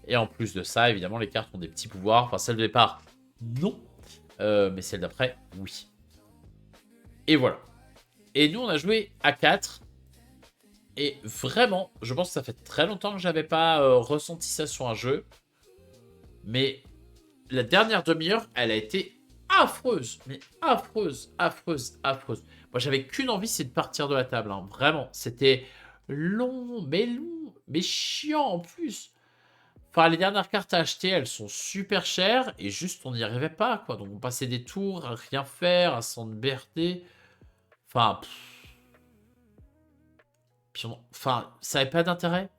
Et en plus de ça, évidemment, les cartes ont des petits pouvoirs. Enfin, celle de départ, non. Mais celle d'après, oui. Et voilà. Et nous, on a joué à 4. Et vraiment, je pense que ça fait très longtemps que j'avais pas ressenti ça sur un jeu. Mais la dernière demi-heure, elle a été affreuse. Mais affreuse, affreuse, affreuse. Moi, j'avais qu'une envie, c'est de partir de la table. Hein. Vraiment, c'était long, mais chiant en plus. Enfin, les dernières cartes à acheter, elles sont super chères et juste on n'y arrivait pas, quoi. Donc on passait des tours à rien faire, à s'en berder. Enfin, enfin, ça n'avait pas d'intérêt.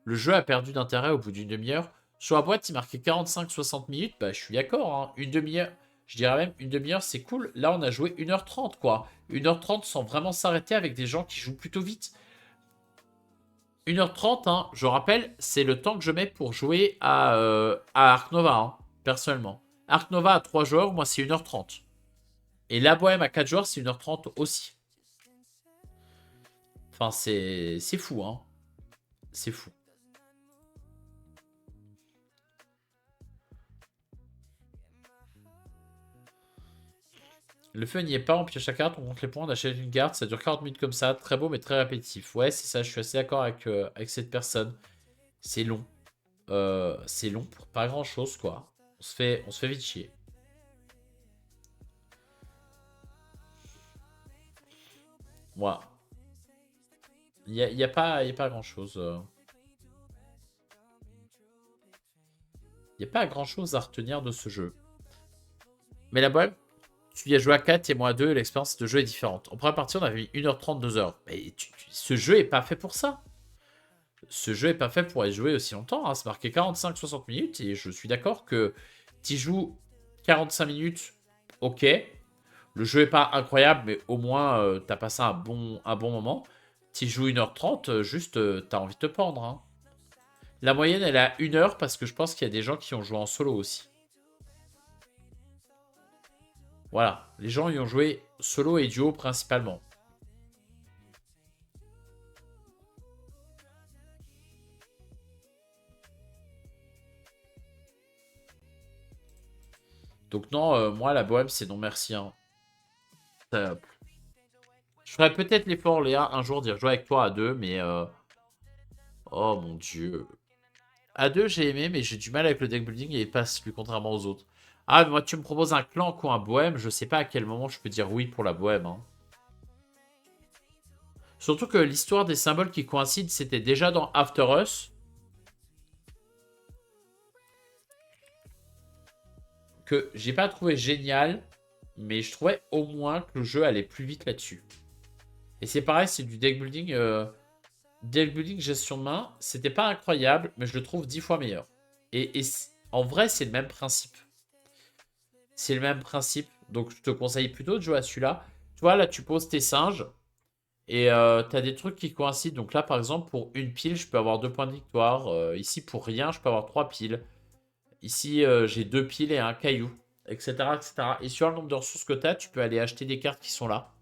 Le jeu a perdu d'intérêt au bout d'une demi-heure. Sur la boîte, il marquait 45-60 minutes. Bah, je suis d'accord. Hein. Une demi-heure. Je dirais même une demi-heure, c'est cool. Là, on a joué 1h30, quoi. 1h30 sans vraiment s'arrêter avec des gens qui jouent plutôt vite. 1h30, hein, je rappelle, c'est le temps que je mets pour jouer à Ark Nova, hein, personnellement. Ark Nova à 3 joueurs, moi, c'est 1h30. Et la Bohème à 4 joueurs, c'est 1h30 aussi. Enfin, c'est fou, hein. C'est fou. Le feu n'y est pas, on pioche la carte, on compte les points, on achète une carte, ça dure 40 minutes comme ça, très beau mais très répétitif. Ouais, c'est ça, je suis assez d'accord avec cette personne. C'est long. C'est long pour pas grand chose, quoi. On se fait vite chier. Voilà. Y a pas grand chose. Il n'y a pas grand chose à retenir de ce jeu. Mais la boîte, tu y as joué à 4 et moi à 2, l'expérience de jeu est différente. En première partie, on avait mis 1h30, 2h. Mais ce jeu est pas fait pour ça. Ce jeu est pas fait pour être joué aussi longtemps, hein. C'est marqué 45-60 minutes et je suis d'accord que tu joues 45 minutes, ok. Le jeu est pas incroyable, mais au moins t'as passé un bon moment. Tu joues 1h30, juste t'as envie de te pendre, hein. La moyenne, elle est à 1 heure parce que je pense qu'il y a des gens qui ont joué en solo aussi. Voilà, les gens y ont joué solo et duo principalement. Donc non, moi, la bohème, c'est non merci, hein. Je ferais peut-être l'effort, Léa, un jour d'y rejouer avec toi à 2, mais... Oh mon dieu. À 2, j'ai aimé, mais j'ai du mal avec le deck building et il passe lui, contrairement aux autres. Ah, mais moi, tu me proposes un clan ou un bohème, je sais pas à quel moment je peux dire oui pour la bohème, hein. Surtout que l'histoire des symboles qui coïncident, c'était déjà dans After Us. Que j'ai pas trouvé génial, mais je trouvais au moins que le jeu allait plus vite là-dessus. Et c'est pareil, c'est du deck building. Deck building gestion de main, c'était pas incroyable, mais je le trouve 10 fois meilleur. Et en vrai, c'est le même principe. C'est le même principe. Donc je te conseille plutôt de jouer à celui-là. Tu vois, là, tu poses tes singes. Et tu as des trucs qui coïncident. Donc là, par exemple, pour une pile, je peux avoir 2 points de victoire. Ici, pour rien, je peux avoir 3 piles. Ici, j'ai 2 piles et un caillou, etc., etc. Et sur le nombre de ressources que tu as, tu peux aller acheter des cartes qui sont là.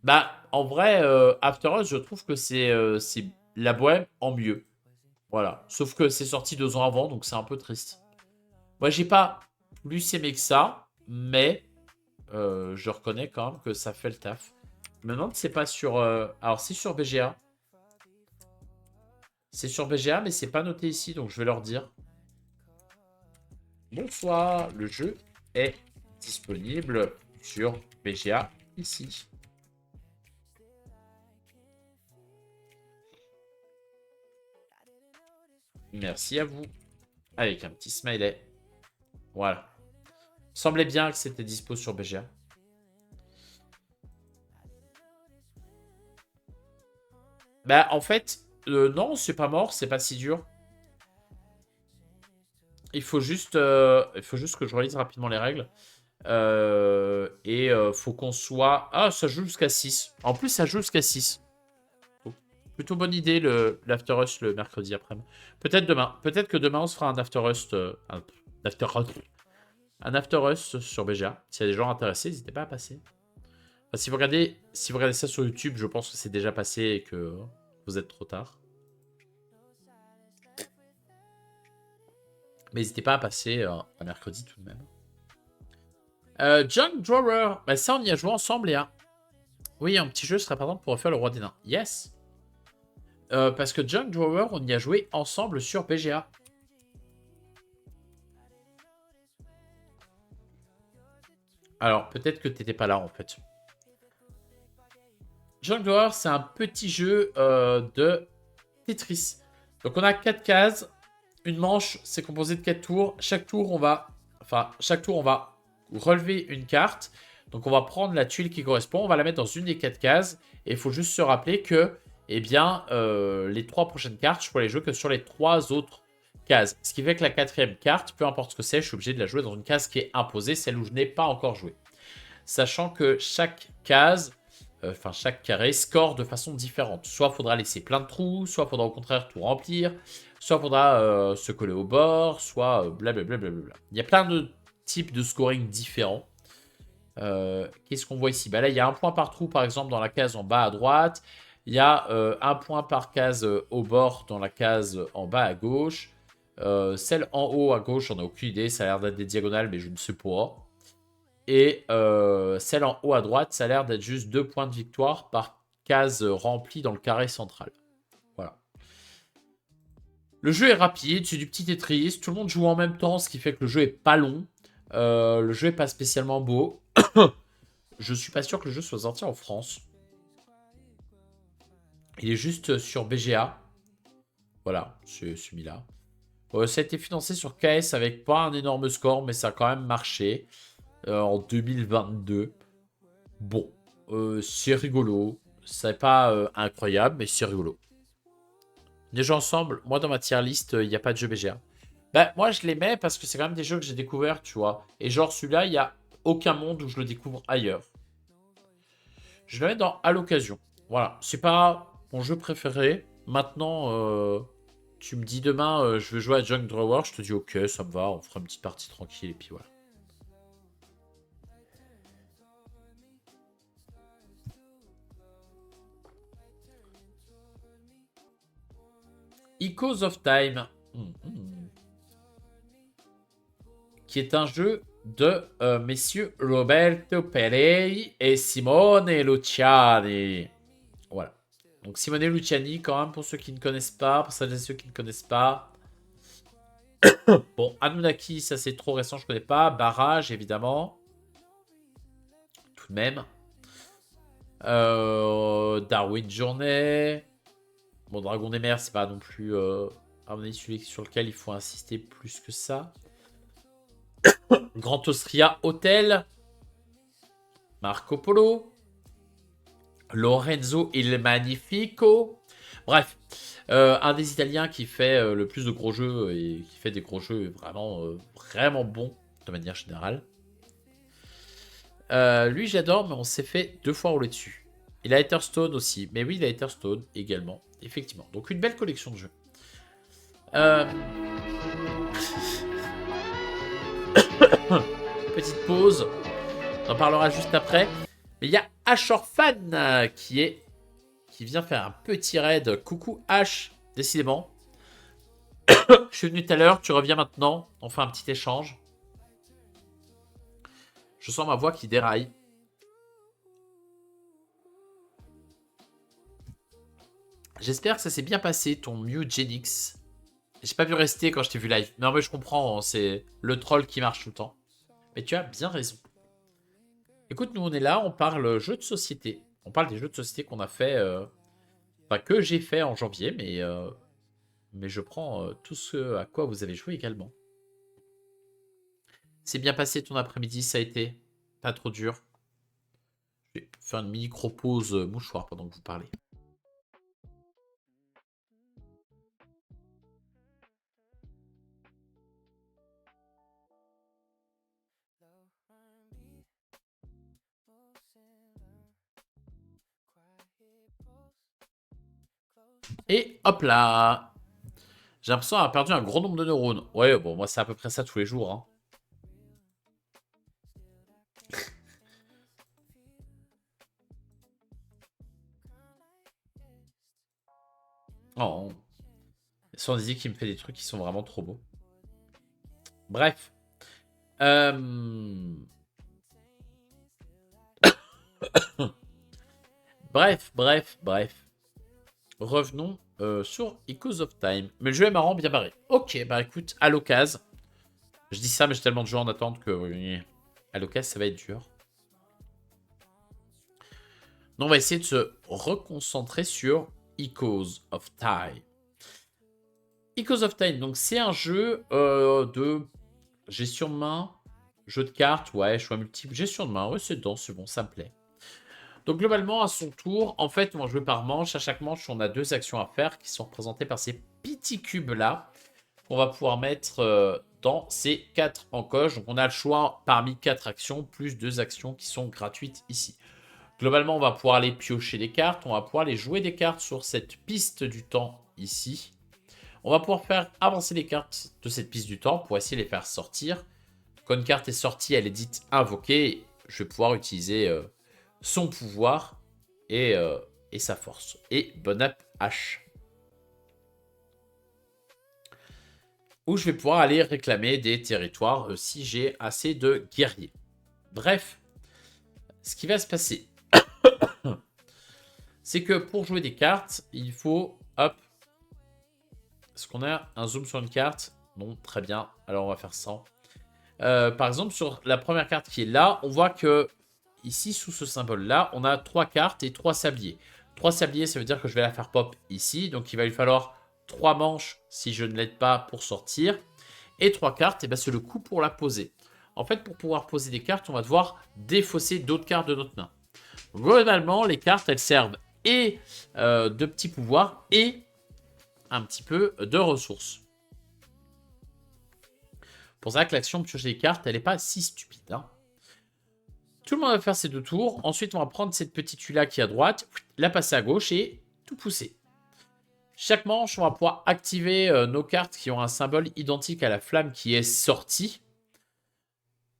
Bah, en vrai, After Us, je trouve que c'est la bohème en mieux. Voilà. Sauf que c'est sorti 2 ans avant, donc c'est un peu triste. Moi, j'ai pas plus aimé que ça, mais je reconnais quand même que ça fait le taf. Je me demande si c'est pas sur... alors, c'est sur BGA. C'est sur BGA, mais c'est pas noté ici, donc je vais leur dire. Bonsoir, le jeu est disponible sur BGA ici. Merci à vous. Avec un petit smiley. Voilà. Semblait bien que c'était dispo sur BGA. Bah, en fait, non, c'est pas mort, c'est pas si dur. Il faut juste que je relise rapidement les règles. Faut qu'on soit... Ah, ça joue jusqu'à 6. En plus, ça joue jusqu'à 6. Donc, plutôt bonne idée, l'After Us le mercredi après-midi. Peut-être demain. Peut-être que demain, on se fera un After Us... un After Us sur BGA. S'il y a des gens intéressés, n'hésitez pas à passer. Enfin, si vous regardez ça sur YouTube, je pense que c'est déjà passé et que vous êtes trop tard. Mais n'hésitez pas à passer un mercredi tout de même. Junk Drawer. Bah, ça, on y a joué ensemble, Léa. Oui, un petit jeu serait par exemple pour refaire le roi des nains. Yes. Parce que Junk Drawer, on y a joué ensemble sur BGA. Alors, peut-être que t'étais pas là, en fait. Junk Drawer, c'est un petit jeu de Tetris. Donc, on a 4 cases. Une manche, c'est composé de 4 tours. Chaque tour, on va relever une carte. Donc, on va prendre la tuile qui correspond. On va la mettre dans une des 4 cases. Et il faut juste se rappeler que, eh bien, les 3 prochaines cartes, je peux les jouer que sur les 3 autres case. Ce qui fait que la quatrième carte, peu importe ce que c'est, je suis obligé de la jouer dans une case qui est imposée, celle où je n'ai pas encore joué. Sachant que chaque case, enfin chaque carré, score de façon différente. Soit il faudra laisser plein de trous, soit il faudra au contraire tout remplir, soit il faudra se coller au bord, soit blablabla. Il y a plein de types de scoring différents. Qu'est-ce qu'on voit ici? Bah là, il y a un point par trou, par exemple, dans la case en bas à droite. Il y a un point par case au bord dans la case en bas à gauche. Celle en haut à gauche, j'en ai aucune idée. Ça a l'air d'être des diagonales, mais je ne sais pas. Et celle en haut à droite, ça a l'air d'être juste 2 points de victoire par case remplie dans le carré central. Voilà. Le jeu est rapide, c'est du petit Tetris. Tout le monde joue en même temps, ce qui fait que le jeu est pas long. Le jeu est pas spécialement beau. Je suis pas sûr que le jeu soit sorti en France. Il est juste sur BGA. Voilà, c'est celui-là. Ça a été financé sur KS avec pas un énorme score, mais ça a quand même marché en 2022. Bon, c'est rigolo. C'est pas incroyable, mais c'est rigolo. Les jeux ensemble, moi dans ma tier list, il n'y a pas de jeu BGA. Bah, moi je les mets parce que c'est quand même des jeux que j'ai découverts, tu vois. Et genre celui-là, il n'y a aucun monde où je le découvre ailleurs. Je le mets dans à l'occasion. Voilà, c'est pas mon jeu préféré. Maintenant, tu me dis demain, je veux jouer à Junk Drawer, je te dis ok, ça me va, on fera une petite partie tranquille et puis voilà. Echoes of Time, qui est un jeu de messieurs Roberto Perei et Simone Luciani. Voilà. Donc Simone Luciani, quand même, pour ceux qui ne connaissent pas, pour celles et ceux qui ne connaissent pas. Bon, Anunnaki, ça c'est trop récent, je connais pas. Barrage, évidemment. Tout de même. Darwin Journey. Bon, Dragon des mers, c'est pas non plus à mon avis celui sur lequel il faut insister plus que ça. Grand Austria Hotel. Marco Polo. Lorenzo il Magnifico. Bref, un des Italiens qui fait le plus de gros jeux et qui fait des gros jeux vraiment, vraiment bons de manière générale. Lui, j'adore, mais on s'est fait 2 fois rouler dessus. Il a Etherstone aussi. Mais oui, il a Etherstone également. Effectivement. Donc, une belle collection de jeux. Petite pause. On en parlera juste après. Mais il y a Ashorfan qui vient faire un petit raid. Coucou H, décidément. Je suis venu tout à l'heure, tu reviens maintenant. On fait un petit échange. Je sens ma voix qui déraille. J'espère que ça s'est bien passé, ton Mewgenix. J'ai pas pu rester quand je t'ai vu live. Non, mais je comprends, hein, c'est le troll qui marche tout le temps. Mais tu as bien raison. Écoute, nous on est là, on parle jeux de société. On parle des jeux de société qu'on a fait, enfin que j'ai fait en janvier, mais je prends tout ce à quoi vous avez joué également. C'est bien passé ton après-midi, ça a été pas trop dur. Je vais faire une micro-pause mouchoir pendant que vous parlez. Et hop là! J'ai l'impression d'avoir perdu un gros nombre de neurones. Ouais, bon, moi c'est à peu près ça tous les jours. Hein. Oh. Sans dire qu'il me fait des trucs qui sont vraiment trop beaux. Bref. Bref. Revenons sur Echoes of Time. Mais le jeu est marrant, bien barré. Ok, bah écoute, à l'occasion. Je dis ça, mais j'ai tellement de jeux en attente que à l'occasion, ça va être dur. Donc, on va essayer de se reconcentrer sur Echoes of Time. Echoes of Time, donc c'est un jeu de gestion de main, jeu de cartes, ouais, choix multiple, gestion de main, ouais, c'est dedans, c'est bon, ça me plaît. Donc globalement, à son tour, en fait, on va jouer par manche. À chaque manche, on a 2 actions à faire qui sont représentées par ces petits cubes-là qu'on va pouvoir mettre dans ces 4 encoches. Donc on a le choix parmi 4 actions, plus 2 actions qui sont gratuites ici. Globalement, on va pouvoir aller piocher des cartes, on va pouvoir aller jouer des cartes sur cette piste du temps ici. On va pouvoir faire avancer les cartes de cette piste du temps pour essayer de les faire sortir. Quand une carte est sortie, elle est dite invoquée. Je vais pouvoir utiliser son pouvoir et sa force. Et bonne app H. Où je vais pouvoir aller réclamer des territoires si j'ai assez de guerriers. Bref, ce qui va se passer, c'est que pour jouer des cartes, il faut, hop, est-ce qu'on a un zoom sur une carte? Non, très bien, alors on va faire ça. Par exemple, sur la première carte qui est là, on voit que ici, sous ce symbole-là, on a 3 cartes et 3 sabliers. 3 sabliers, ça veut dire que je vais la faire pop ici, donc il va lui falloir 3 manches si je ne l'aide pas pour sortir. Et 3 cartes, et ben c'est le coup pour la poser. En fait, pour pouvoir poser des cartes, on va devoir défausser d'autres cartes de notre main. Globalement, les cartes, elles servent et de petits pouvoirs et un petit peu de ressources. Pour ça que l'action de piocher des cartes, elle n'est pas si stupide. Hein. Tout le monde va faire ses 2 tours. Ensuite, on va prendre cette petite tuile-là qui est à droite, la passer à gauche et tout pousser. Chaque manche, on va pouvoir activer nos cartes qui ont un symbole identique à la flamme qui est sortie.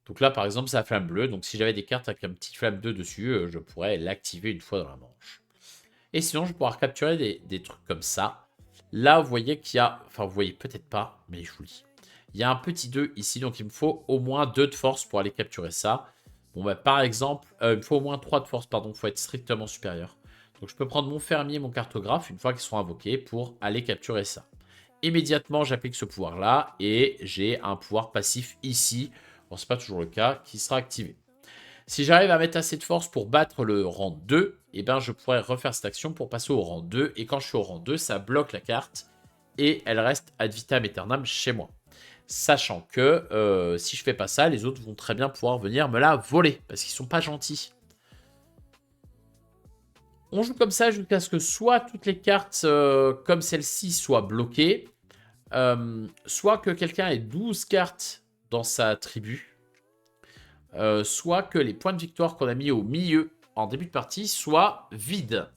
Donc là, par exemple, c'est la flamme bleue. Donc si j'avais des cartes avec une petite flamme 2 dessus, je pourrais l'activer une fois dans la manche. Et sinon, je vais pouvoir capturer des trucs comme ça. Là, vous voyez qu'il y a... Enfin, vous voyez peut-être pas, mais je vous le dis. Il y a un petit 2 ici, donc il me faut au moins 2 de force pour aller capturer ça. Bon, bah, par exemple, il me faut au moins 3 de force, pardon. Il faut être strictement supérieur. Donc je peux prendre mon fermier et mon cartographe une fois qu'ils seront invoqués pour aller capturer ça. Immédiatement, j'applique ce pouvoir-là et j'ai un pouvoir passif ici. Bon, c'est pas toujours le cas, qui sera activé. Si j'arrive à mettre assez de force pour battre le rang 2, eh ben, je pourrais refaire cette action pour passer au rang 2. Et quand je suis au rang 2, ça bloque la carte et elle reste ad vitam aeternam chez moi. Sachant que si je fais pas ça, les autres vont très bien pouvoir venir me la voler parce qu'ils sont pas gentils. On joue comme ça jusqu'à ce que soit toutes les cartes comme celle-ci soient bloquées, soit que quelqu'un ait 12 cartes dans sa tribu, soit que les points de victoire qu'on a mis au milieu en début de partie soient vides.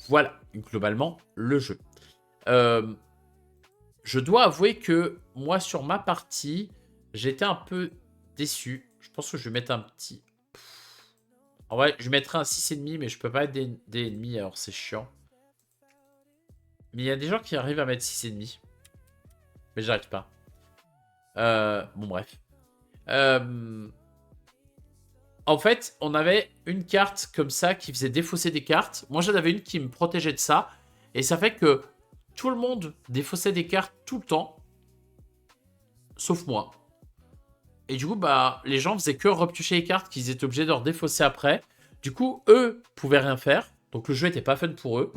Voilà, globalement, le jeu. Je dois avouer que moi, sur ma partie, j'étais un peu déçu. Je pense que je vais mettre un petit... En vrai, je mettrai un 6,5, mais je peux pas être des ennemis, alors c'est chiant. Mais il y a des gens qui arrivent à mettre 6,5. Mais j'arrive pas. Bon, bref. En fait, on avait une carte comme ça qui faisait défausser des cartes. Moi, j'en avais une qui me protégeait de ça. Et ça fait que tout le monde défaussait des cartes tout le temps. Sauf moi. Et du coup, bah, les gens faisaient que repiocher les cartes qu'ils étaient obligés de leur défausser après. Du coup, eux pouvaient rien faire. Donc le jeu était pas fun pour eux.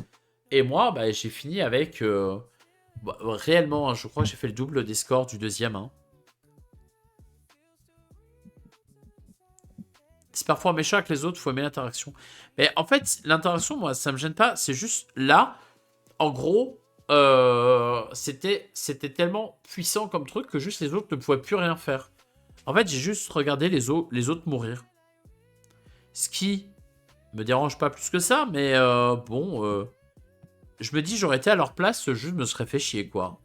Et moi, bah, j'ai fini avec... bah, réellement, hein, je crois que j'ai fait le double des scores du deuxième. Hein. C'est parfois méchant avec les autres, il faut aimer l'interaction. Mais en fait, l'interaction, moi, ça me gêne pas. C'est juste là, en gros, c'était tellement puissant comme truc que juste les autres ne pouvaient plus rien faire. En fait, j'ai juste regardé les autres mourir. Ce qui me dérange pas plus que ça, mais bon, je me dis, j'aurais été à leur place, ce jeu me serait fait chier, quoi.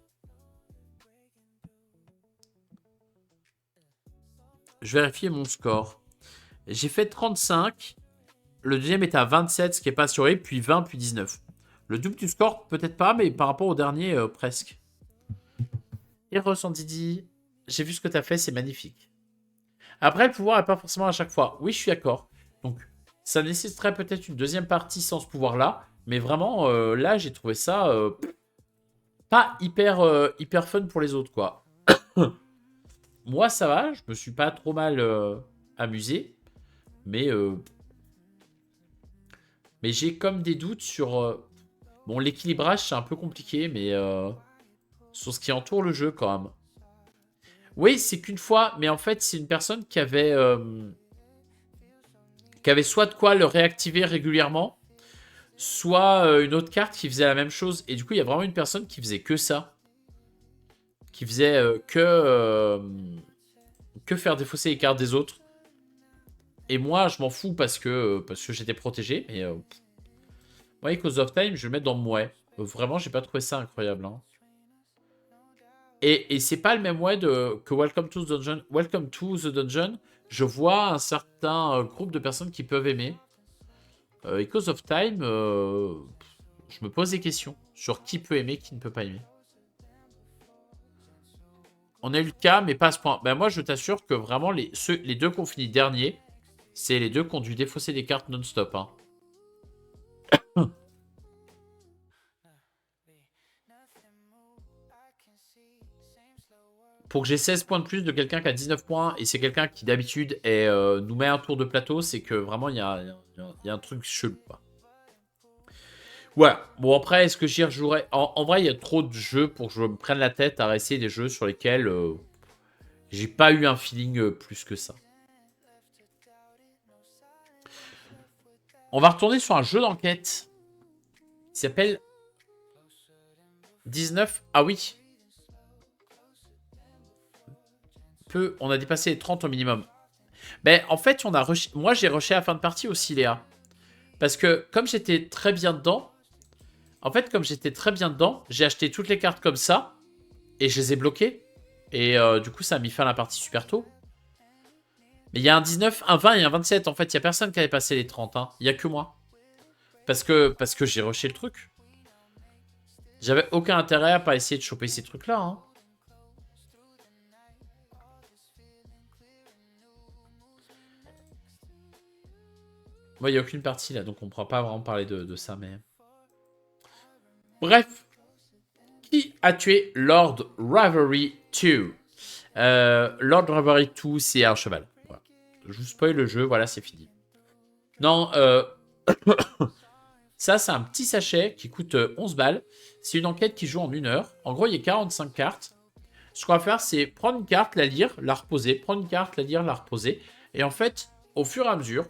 Je vérifie mon score. J'ai fait 35. Le deuxième était à 27, ce qui n'est pas assuré, puis 20, puis 19. Le double du score, peut-être pas, mais par rapport au dernier, presque. Et ressent Didi, j'ai vu ce que tu as fait, c'est magnifique. Après, le pouvoir n'est pas forcément à chaque fois. Oui, je suis d'accord. Donc, ça nécessiterait peut-être une deuxième partie sans ce pouvoir-là. Mais vraiment, là, j'ai trouvé ça pas hyper fun pour les autres, quoi. Moi, ça va. Je me suis pas trop mal amusé. Mais j'ai comme des doutes sur... bon, l'équilibrage, c'est un peu compliqué, mais sur ce qui entoure le jeu, quand même. Oui, c'est qu'une fois, mais en fait, c'est une personne qui avait soit de quoi le réactiver régulièrement, soit une autre carte qui faisait la même chose. Et du coup, il y a vraiment une personne qui faisait que ça. Qui faisait que faire défausser les cartes des autres. Et moi, je m'en fous parce que j'étais protégé. Mais moi, Echoes of Time, je vais le mettre dans Mouais. Vraiment, j'ai pas trouvé ça incroyable. Hein. Et c'est pas le même way que Welcome to the Dungeon. Welcome to the Dungeon, je vois un certain groupe de personnes qui peuvent aimer. Echoes of Time, je me pose des questions sur qui peut aimer, qui ne peut pas aimer. On a eu le cas, mais pas à ce point. Ben moi, je t'assure que vraiment, les deux qui ont fini dernier, c'est les deux qui ont dû défausser des cartes non-stop. Hein. Pour que j'ai 16 points de plus de quelqu'un qui a 19 points, et c'est quelqu'un qui d'habitude nous met un tour de plateau, c'est que vraiment, il y a un truc chelou. Quoi. Voilà. Bon, après, est-ce que j'y rejouerai en vrai, il y a trop de jeux pour que je me prenne la tête à réessayer des jeux sur lesquels j'ai pas eu un feeling plus que ça. On va retourner sur un jeu d'enquête qui s'appelle 19. Ah oui. On a dépassé les 30 au minimum. Ben, en fait, moi, j'ai rushé à la fin de partie aussi, Léa. Parce que comme j'étais très bien dedans, j'ai acheté toutes les cartes comme ça et je les ai bloquées. Et du coup, ça a mis fin à la partie super tôt. Mais il y a un 19, un 20 et un 27. En fait, il n'y a personne qui avait passé les 30. Hein. Il n'y a que moi. Parce que j'ai rushé le truc. J'avais aucun intérêt à pas essayer de choper ces trucs-là. Hein. Moi, il n'y a aucune partie là, donc on ne pourra pas vraiment parler de ça. Mais bref. Qui a tué Lord Ravery 2 Lord Ravery 2, c'est un cheval. Voilà. Je vous spoil le jeu, voilà, c'est fini. Non, ça, c'est un petit sachet qui coûte 11 balles. C'est une enquête qui joue en 1 heure. En gros, il y a 45 cartes. Ce qu'on va faire, c'est prendre une carte, la lire, la reposer. Prendre une carte, la lire, la reposer. Et en fait, au fur et à mesure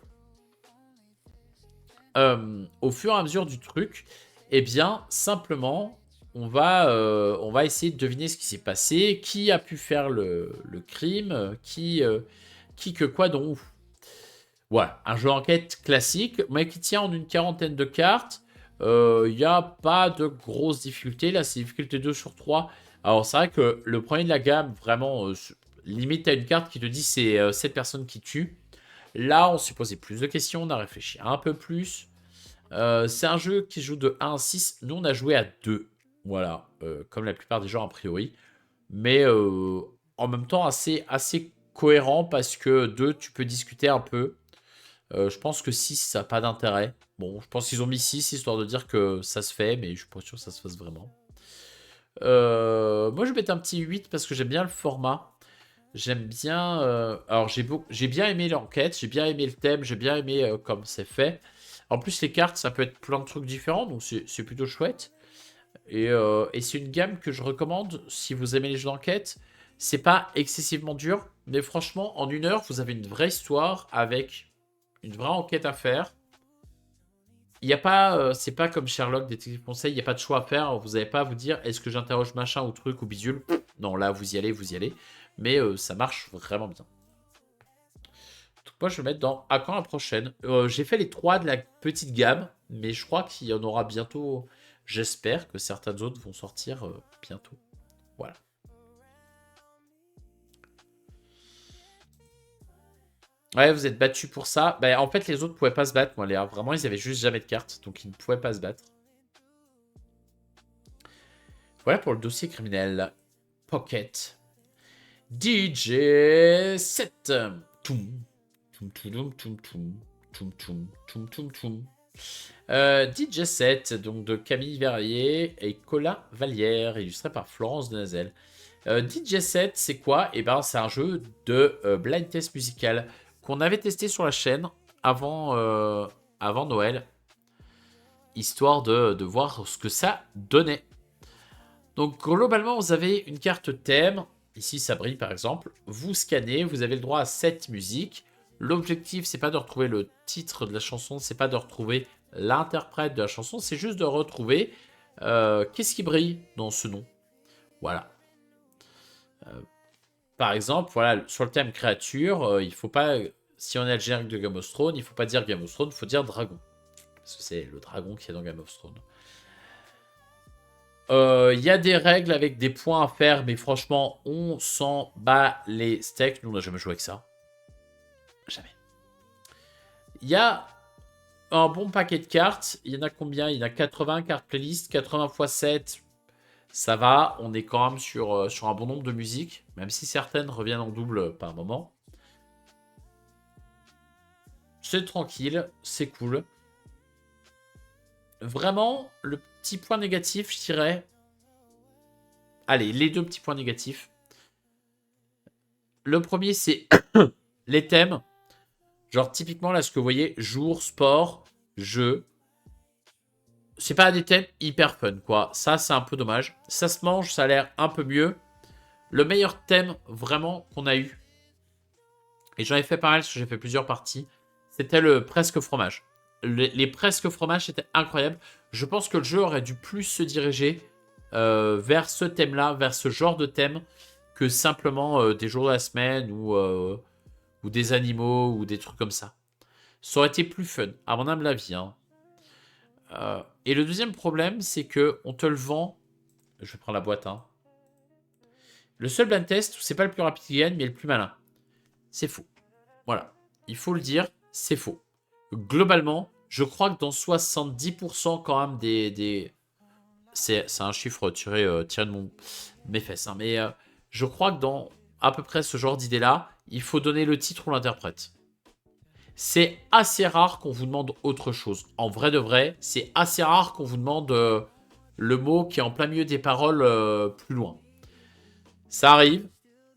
du truc, eh bien, simplement, on va essayer de deviner ce qui s'est passé, qui a pu faire le crime, qui que quoi, dont où. Voilà, un jeu d'enquête classique, mais qui tient en une quarantaine de cartes. Il n'y a pas de grosses difficultés. Là, c'est difficulté 2 sur 3. Alors, c'est vrai que le premier de la gamme, vraiment, limite à une carte qui te dit c'est cette personne qui tue. Là, on s'est posé plus de questions, on a réfléchi un peu plus. C'est un jeu qui joue de 1 à 6. Nous, on a joué à 2. Voilà, comme la plupart des gens a priori. Mais en même temps, assez cohérent parce que 2, tu peux discuter un peu. Je pense que 6, ça n'a pas d'intérêt. Bon, je pense qu'ils ont mis 6 histoire de dire que ça se fait, mais je suis pas sûr que ça se fasse vraiment. Moi, je vais mettre un petit 8 parce que j'aime bien le format. J'aime bien. Alors, j'ai bien aimé l'enquête, j'ai bien aimé le thème, j'ai bien aimé comme c'est fait. En plus, les cartes, ça peut être plein de trucs différents, donc c'est plutôt chouette. Et c'est une gamme que je recommande si vous aimez les jeux d'enquête. C'est pas excessivement dur, mais franchement, en 1 heure, vous avez une vraie histoire avec une vraie enquête à faire. Il y a pas, c'est pas comme Sherlock, détective conseil, il n'y a pas de choix à faire. Vous n'avez pas à vous dire est-ce que j'interroge machin ou truc ou bidule. Non, là, vous y allez, vous y allez. Mais ça marche vraiment bien. Donc moi, je vais mettre dans à quand la prochaine. J'ai fait les 3 de la petite gamme, mais je crois qu'il y en aura bientôt. J'espère que certaines autres vont sortir bientôt. Voilà. Ouais, vous êtes battus pour ça. Bah, en fait, les autres pouvaient pas se battre, moi, Léa. Vraiment, ils avaient juste jamais de cartes, donc ils ne pouvaient pas se battre. Voilà pour le dossier criminel. Pocket. DJ 7. Toum. Toum, toum, toum, toum. Toum, toum, toum, toum, toum. DJ 7, donc de Camille Verrier et Colin Vallière, illustré par Florence Denazel. DJ 7, c'est quoi? Eh ben, c'est un jeu de blind test musical qu'on avait testé sur la chaîne avant Noël, histoire de voir ce que ça donnait. Donc, globalement, vous avez une carte thème. Ici, ça brille, par exemple. Vous scannez, vous avez le droit à 7 musiques. L'objectif, c'est pas de retrouver le titre de la chanson, c'est pas de retrouver l'interprète de la chanson, c'est juste de retrouver qu'est-ce qui brille dans ce nom. Voilà. Par exemple, voilà, sur le thème créature, il faut pas, si on est le générique de Game of Thrones, il faut pas dire Game of Thrones, il faut dire dragon. Parce que c'est le dragon qui est dans Game of Thrones. Il y a des règles avec des points à faire, mais franchement, on s'en bat les steaks. Nous, on n'a jamais joué avec ça. Jamais. Il y a un bon paquet de cartes. Il y en a combien? Il y en a 80 cartes playlist, 80 x 7. Ça va, on est quand même sur un bon nombre de musiques, même si certaines reviennent en double par moment. C'est tranquille, c'est cool. Vraiment, le petit point négatif, je dirais... Allez, les deux petits points négatifs. Le premier, c'est les thèmes. Genre, typiquement, là, ce que vous voyez, jour, sport, jeu. C'est pas des thèmes hyper fun, quoi. Ça, c'est un peu dommage. Ça se mange, ça a l'air un peu mieux. Le meilleur thème, vraiment, qu'on a eu, et j'en ai fait pas mal, parce que j'ai fait plusieurs parties, c'était le presque fromage. Les presque fromages, étaient incroyables. Je pense que le jeu aurait dû plus se diriger vers ce thème-là, vers ce genre de thème, que simplement des jours de la semaine ou des animaux ou des trucs comme ça. Ça aurait été plus fun, à mon humble avis. Hein. Et le deuxième problème, c'est que on te le vend. Je vais prendre la boîte. Hein. Le seul blind test, c'est pas le plus rapide qui gagne, mais le plus malin. C'est faux. Voilà. Il faut le dire, c'est faux. Globalement, je crois que dans 70% quand même des... C'est un chiffre tiré de mes fesses. Hein, mais je crois que dans à peu près ce genre d'idée-là, il faut donner le titre ou l'interprète. C'est assez rare qu'on vous demande autre chose. En vrai de vrai, c'est assez rare qu'on vous demande le mot qui est en plein milieu des paroles plus loin. Ça arrive.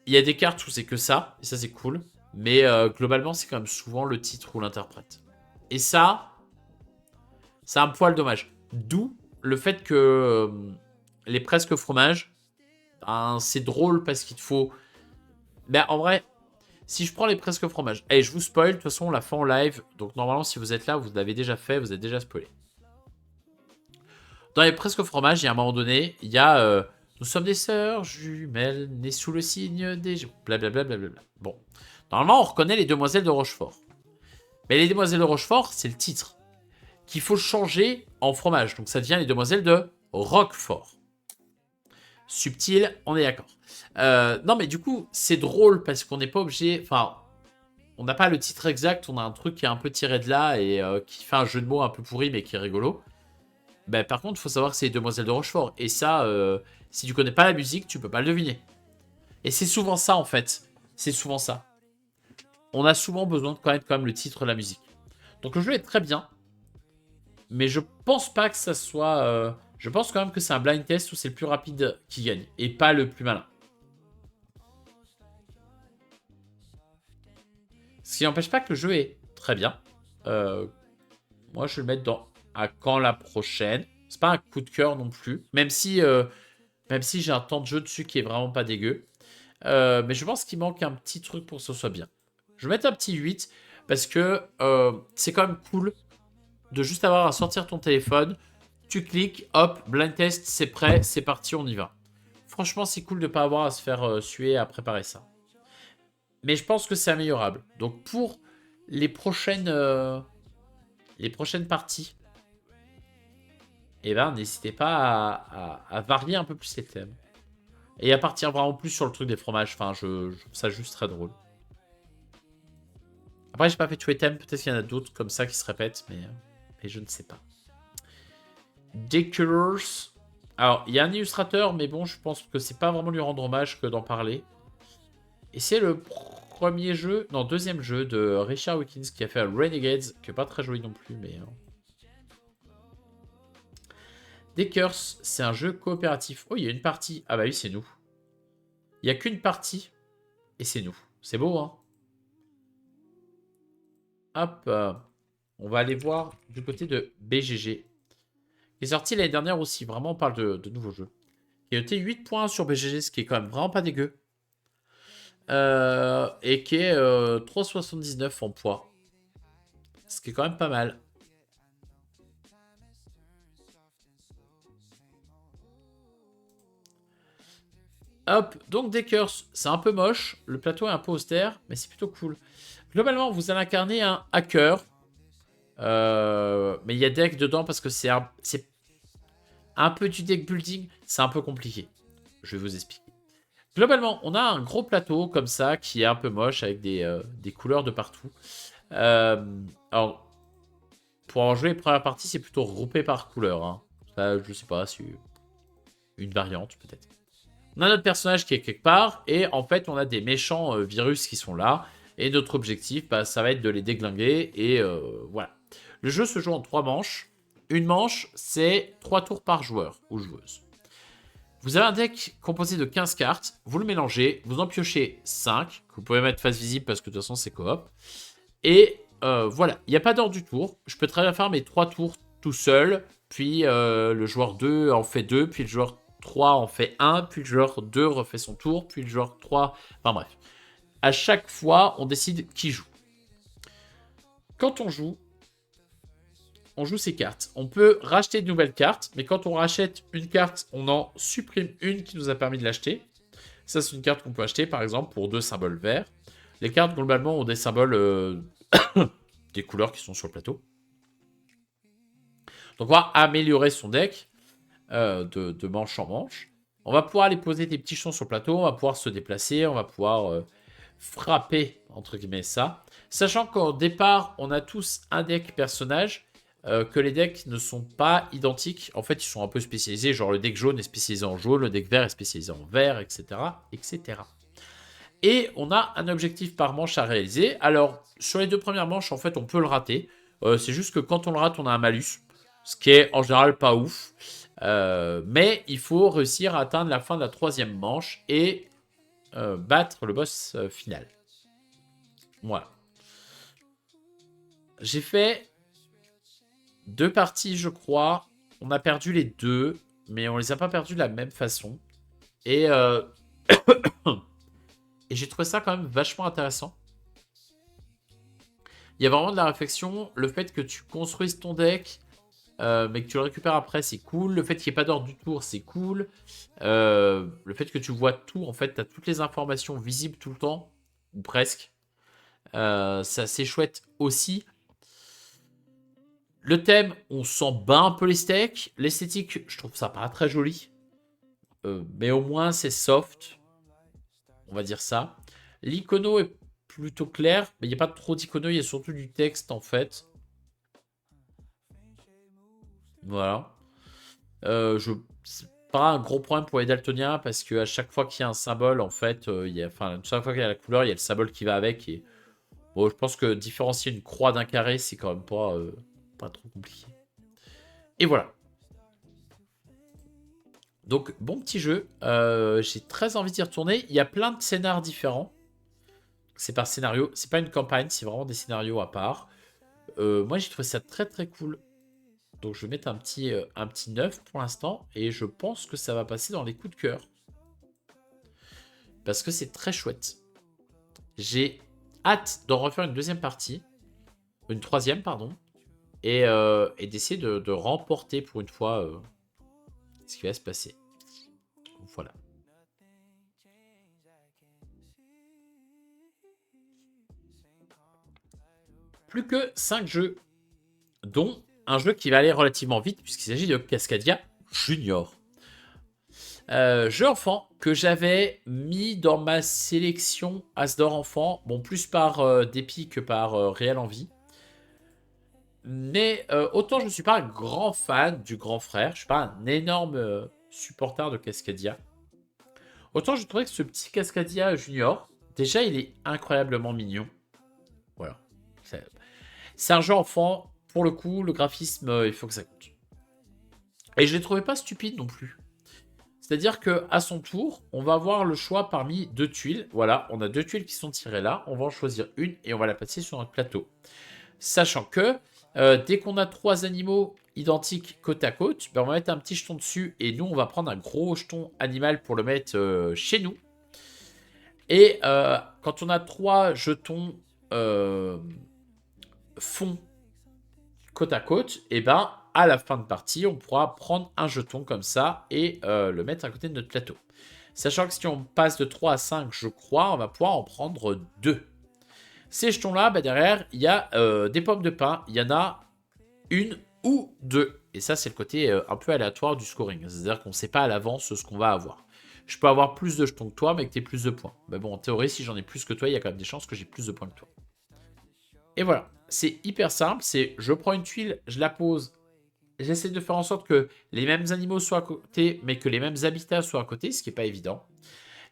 Il y a des cartes où c'est que ça, et ça c'est cool. Mais globalement, c'est quand même souvent le titre ou l'interprète. Et ça, c'est un poil dommage. D'où le fait que les presque fromages, ben, c'est drôle parce qu'il te faut... Ben, en vrai, si je prends les presque fromages, et je vous spoil, de toute façon, on l'a fait en live. Donc normalement, si vous êtes là, vous l'avez déjà fait, vous êtes déjà spoilé. Dans les presque fromages, il y a un moment donné, il y a... nous sommes des sœurs jumelles, nées sous le signe des... Blablabla. Bon. Normalement, on reconnaît les demoiselles de Rochefort. Mais les demoiselles de Rochefort, c'est le titre. Qu'il faut changer en fromage. Donc ça devient les demoiselles de Roquefort. Subtil, on est d'accord. Non, mais du coup, c'est drôle parce qu'on n'est pas obligé... Enfin, on n'a pas le titre exact, on a un truc qui est un peu tiré de là et qui fait un jeu de mots un peu pourri mais qui est rigolo. Ben, par contre, il faut savoir que c'est les demoiselles de Rochefort. Et ça, si tu connais pas la musique, tu peux pas le deviner. Et c'est souvent ça, en fait. C'est souvent ça. On a souvent besoin de connaître quand même le titre de la musique. Donc le jeu est très bien. Mais je pense pas que ça soit... je pense quand même que c'est un blind test où c'est le plus rapide qui gagne. Et pas le plus malin. Ce qui n'empêche pas que le jeu est très bien. Moi, je vais le mettre dans à quand la prochaine. C'est pas un coup de cœur non plus. Même si j'ai un temps de jeu dessus qui est vraiment pas dégueu. Mais je pense qu'il manque un petit truc pour que ce soit bien. Je vais mettre un petit 8 parce que c'est quand même cool de juste avoir à sortir ton téléphone. Tu cliques, hop, blind test, c'est prêt, c'est parti, on y va. Franchement, c'est cool de ne pas avoir à se faire suer à préparer ça. Mais je pense que c'est améliorable. Donc pour les prochaines parties, eh ben, n'hésitez pas à varier un peu plus les thèmes. Et à partir vraiment plus sur le truc des fromages. Enfin, je trouve ça juste très drôle. Après, j'ai pas fait tous les thèmes. Peut-être qu'il y en a d'autres comme ça qui se répètent, mais je ne sais pas. Decorers. Alors, il y a un illustrateur, mais bon, je pense que c'est pas vraiment lui rendre hommage que d'en parler. Et c'est le premier jeu, non, deuxième jeu de Richard Wilkins qui a fait Renegades, qui est pas très joli non plus, mais... Deckers, c'est un jeu coopératif. Oh, il y a une partie. Ah bah oui, c'est nous. Il n'y a qu'une partie, et c'est nous. C'est beau, hein. Hop, on va aller voir du côté de BGG. Qui est sorti l'année dernière aussi. Vraiment, on parle de nouveaux jeux. Il a été 8 points sur BGG, ce qui est quand même vraiment pas dégueu. Et qui est 3,79 en poids. Ce qui est quand même pas mal. Hop, donc des curses, c'est un peu moche. Le plateau est un peu austère, mais c'est plutôt cool. Globalement, vous allez incarner un hacker. Mais il y a deck dedans parce que c'est un peu du deck building. C'est un peu compliqué. Je vais vous expliquer. Globalement, on a un gros plateau comme ça qui est un peu moche avec des couleurs de partout. Alors, pour en jouer les premières parties, c'est plutôt regroupé par couleur. Hein. Ça, je sais pas, c'est une variante peut-être. On a notre personnage qui est quelque part, et en fait, on a des méchants virus qui sont là. Et notre objectif, bah, ça va être de les déglinguer, et voilà. Le jeu se joue en 3 manches. Une manche, c'est 3 tours par joueur ou joueuse. Vous avez un deck composé de 15 cartes, vous le mélangez, vous en piochez 5, que vous pouvez mettre face visible parce que de toute façon c'est coop. Et voilà, il n'y a pas d'ordre du tour. Je peux très bien faire mes 3 tours tout seul, puis le joueur 2 en fait 2, puis le joueur 3 en fait 1, puis le joueur 2 refait son tour, puis le joueur 3... Enfin bref. À chaque fois, on décide qui joue. Quand on joue ces cartes. On peut racheter de nouvelles cartes, mais quand on rachète une carte, on en supprime une qui nous a permis de l'acheter. Ça, c'est une carte qu'on peut acheter, par exemple, pour 2 symboles verts. Les cartes, globalement, ont des symboles, des couleurs qui sont sur le plateau. Donc, on va améliorer son deck de manche en manche. On va pouvoir aller poser des petits jetons sur le plateau, on va pouvoir se déplacer, on va pouvoir frapper, entre guillemets, ça. Sachant qu'au départ, on a tous un deck personnage, que les decks ne sont pas identiques. En fait, ils sont un peu spécialisés. Genre, le deck jaune est spécialisé en jaune, le deck vert est spécialisé en vert, etc. etc. Et on a un objectif par manche à réaliser. Alors, sur les 2 premières manches, en fait, on peut le rater. C'est juste que quand on le rate, on a un malus. Ce qui est en général pas ouf. Mais il faut réussir à atteindre la fin de la 3e manche et battre le boss final. Voilà. J'ai fait 2 parties, je crois. On a perdu les 2, mais on les a pas perdus de la même façon. Et, et j'ai trouvé ça quand même vachement intéressant. Il y a vraiment de la réflexion. Le fait que tu construises ton deck, mais que tu le récupères après, c'est cool. Le fait qu'il n'y ait pas d'ordre du tour, c'est cool. Le fait que tu vois tout, en fait, tu as toutes les informations visibles tout le temps, ou presque. C'est assez chouette aussi. Le thème, on s'en bat un peu les steaks. L'esthétique, je trouve ça pas très joli. Mais au moins, c'est soft. On va dire ça. L'icono est plutôt clair. Mais il n'y a pas trop d'icono. Il y a surtout du texte, en fait. Voilà. C'est pas un gros problème pour les daltoniens. Parce qu'à chaque fois qu'il y a un symbole, en fait, chaque fois qu'il y a la couleur, il y a le symbole qui va avec. Et bon, je pense que différencier une croix d'un carré, c'est quand même pas trop compliqué. Et voilà. Donc, bon petit jeu. J'ai très envie d'y retourner. Il y a plein de scénars différents. C'est par scénario. C'est pas une campagne, c'est vraiment des scénarios à part. Moi, j'ai trouvé ça très très cool. Donc, je vais mettre un petit 9 pour l'instant. Et je pense que ça va passer dans les coups de cœur. Parce que c'est très chouette. J'ai hâte d'en refaire une deuxième partie. Une troisième, pardon. Et d'essayer de remporter pour une fois ce qui va se passer. Voilà. Plus que 5 jeux, dont un jeu qui va aller relativement vite, puisqu'il s'agit de Cascadia Junior. Jeu enfant que j'avais mis dans ma sélection As-d'or enfant, bon, plus par dépit que par réelle envie. Mais autant je ne suis pas un grand fan du grand frère, je ne suis pas un énorme supporter de Cascadia. Autant je trouvais que ce petit Cascadia Junior, déjà il est incroyablement mignon. Voilà. C'est un jeu enfant, pour le coup, le graphisme, il faut que ça compte. Et je ne l'ai trouvé pas stupide non plus. C'est-à-dire qu'à son tour, on va avoir le choix parmi 2 tuiles. Voilà, on a 2 tuiles qui sont tirées là. On va en choisir une et on va la placer sur notre plateau. Sachant que dès qu'on a 3 animaux identiques côte à côte, ben on va mettre un petit jeton dessus. Et nous, on va prendre un gros jeton animal pour le mettre chez nous. Et quand on a 3 jetons fond côte à côte, et ben à la fin de partie, on pourra prendre un jeton comme ça et le mettre à côté de notre plateau. Sachant que si on passe de 3 à 5, je crois, on va pouvoir en prendre 2. Ces jetons-là, bah derrière, il y a des pommes de pin. Il y en a une ou deux. Et ça, c'est le côté un peu aléatoire du scoring. C'est-à-dire qu'on ne sait pas à l'avance ce qu'on va avoir. Je peux avoir plus de jetons que toi, mais que tu aies plus de points. Mais bon, en théorie, si j'en ai plus que toi, il y a quand même des chances que j'ai plus de points que toi. Et voilà. C'est hyper simple. C'est je prends une tuile, je la pose. J'essaie de faire en sorte que les mêmes animaux soient à côté, mais que les mêmes habitats soient à côté, ce qui n'est pas évident.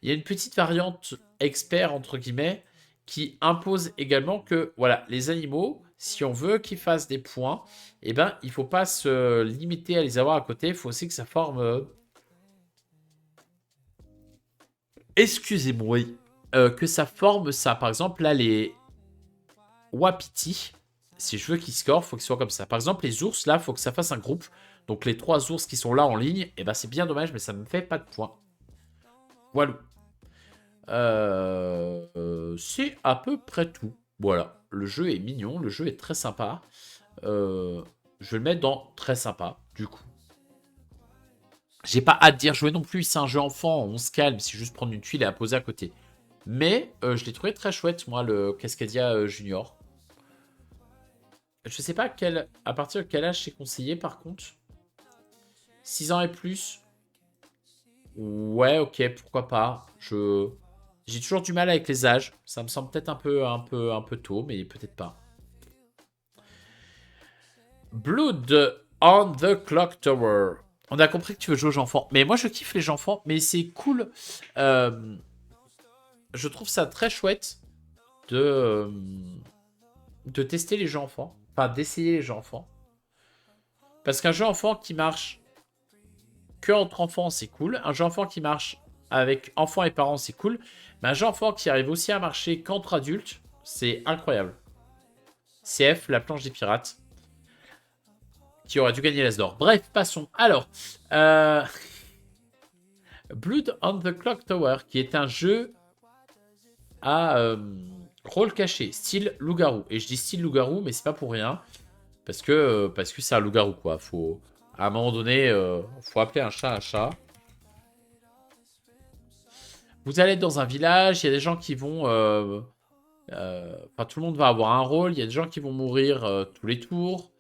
Il y a une petite variante expert, entre guillemets, qui impose également que voilà, les animaux, si on veut qu'ils fassent des points, eh ben, il ne faut pas se limiter à les avoir à côté. Il faut aussi que ça forme... Excusez-moi. Oui. Que ça forme ça. Par exemple, là, les wapitis, si je veux qu'ils scorent, il faut qu'ils soient comme ça. Par exemple, les ours, là, il faut que ça fasse un groupe. Donc les 3 ours qui sont là en ligne, eh ben, c'est bien dommage, mais ça ne me fait pas de points. Voilà. C'est à peu près tout. Voilà, le jeu est mignon, le jeu est très sympa. Je vais le mettre dans très sympa, du coup. J'ai pas hâte de dire jouer non plus, c'est un jeu enfant, on se calme, c'est juste prendre une tuile et la poser à côté. Mais je l'ai trouvé très chouette, moi, le Cascadia Junior. Je sais pas à partir de quel âge c'est conseillé, par contre. 6 ans et plus. Ouais, ok, pourquoi pas. J'ai toujours du mal avec les âges. Ça me semble peut-être un peu tôt, mais peut-être pas. Blood on the Clock Tower. On a compris que tu veux jouer aux enfants. Mais moi, je kiffe les enfants. Mais c'est cool. Je trouve ça très chouette de tester les jeux enfants. Enfin, d'essayer les jeux enfants. Parce qu'un jeu enfant qui marche que entre enfants, c'est cool. Un jeu enfant qui marche avec enfants et parents, c'est cool. Mais un jeu enfant qui arrive aussi à marcher qu'entre adultes, c'est incroyable. CF, la planche des pirates, qui aurait dû gagner l'As d'or. Bref, passons. Alors, Blood on the Clock Tower, qui est un jeu à rôle caché, style loup-garou. Et je dis style loup-garou, mais c'est pas pour rien. Parce que c'est un loup-garou, quoi. Faut, à un moment donné, faut appeler un chat un chat. Vous allez être dans un village, il y a des gens qui vont... Enfin, tout le monde va avoir un rôle. Il y a des gens qui vont mourir tous les tours.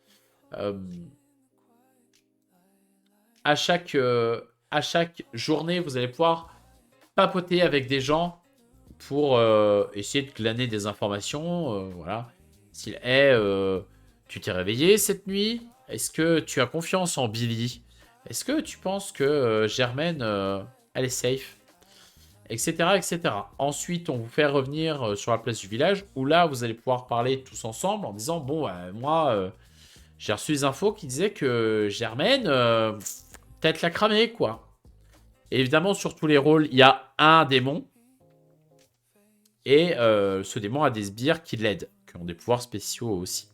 À chaque journée, vous allez pouvoir papoter avec des gens pour essayer de glaner des informations. Voilà. S'il est, tu t'es réveillé cette nuit? Est-ce que tu as confiance en Billy? Est-ce que tu penses que Germaine, elle est safe? Etc., etc. Ensuite, on vous fait revenir sur la place du village où là, vous allez pouvoir parler tous ensemble en disant bon, moi, j'ai reçu des infos qui disaient que Germaine, peut-être la cramer, quoi. Et évidemment, sur tous les rôles, il y a un démon. Et ce démon a des sbires qui l'aident, qui ont des pouvoirs spéciaux aussi.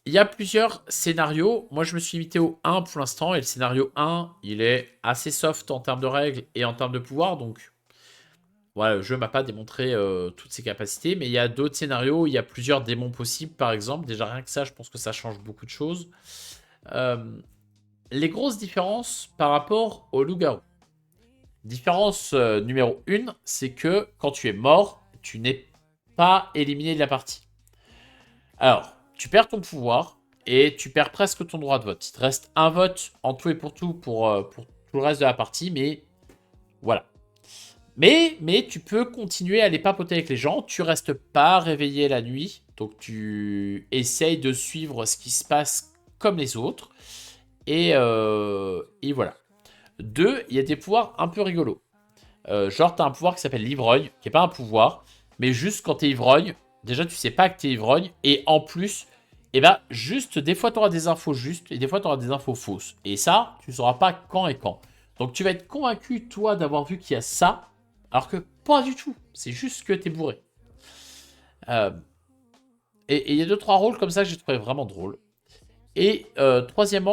Il y a plusieurs scénarios. Moi, je me suis limité au 1 pour l'instant. Et le scénario 1, il est assez soft en termes de règles et en termes de pouvoir. Donc, voilà, le jeu m'a pas démontré toutes ses capacités. Mais il y a d'autres scénarios où il y a plusieurs démons possibles, par exemple. Déjà, rien que ça, je pense que ça change beaucoup de choses. Les grosses différences par rapport au loup-garou. Différence numéro 1, c'est que quand tu es mort, tu n'es pas éliminé de la partie. Alors, tu perds ton pouvoir et tu perds presque ton droit de vote. Il te reste un vote en tout et pour tout tout le reste de la partie, mais voilà. Mais tu peux continuer à aller papoter avec les gens. Tu restes pas réveillé la nuit, donc tu essayes de suivre ce qui se passe comme les autres. Et voilà. 2, il y a des pouvoirs un peu rigolos. Genre, t'as un pouvoir qui s'appelle l'ivrogne, qui est pas un pouvoir, mais juste quand t'es ivrogne, déjà tu sais pas que t'es ivrogne, et en plus, eh ben, juste, des fois t'auras des infos justes, et des fois t'auras des infos fausses. Et ça, tu sauras pas quand et quand. Donc tu vas être convaincu, toi, d'avoir vu qu'il y a ça, alors que pas du tout. C'est juste que t'es bourré. Et il y a 2-3 rôles comme ça que j'ai trouvé vraiment drôle. Et troisième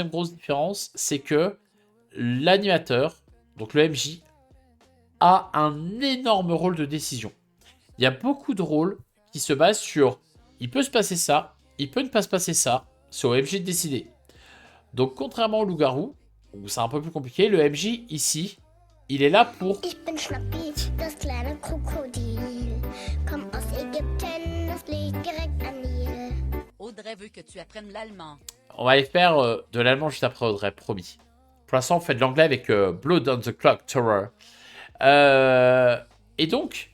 grosse différence, c'est que l'animateur, donc le MJ, a un énorme rôle de décision. Il y a beaucoup de rôles qui se basent sur il peut se passer ça, il peut ne pas se passer ça, c'est au MJ de décider. Donc contrairement au loup-garou, où c'est un peu plus compliqué. Le MJ, ici, il est là pour... Ich bin Schnappi, das kleine Krokodil. Komm aus Ägypten, das liegt direkt am Nil. Audrey veut que tu apprennes l'allemand. On va aller faire de l'allemand juste après Audrey, promis. Pour l'instant, on fait de l'anglais avec Blood on the Clock Tower. Et donc,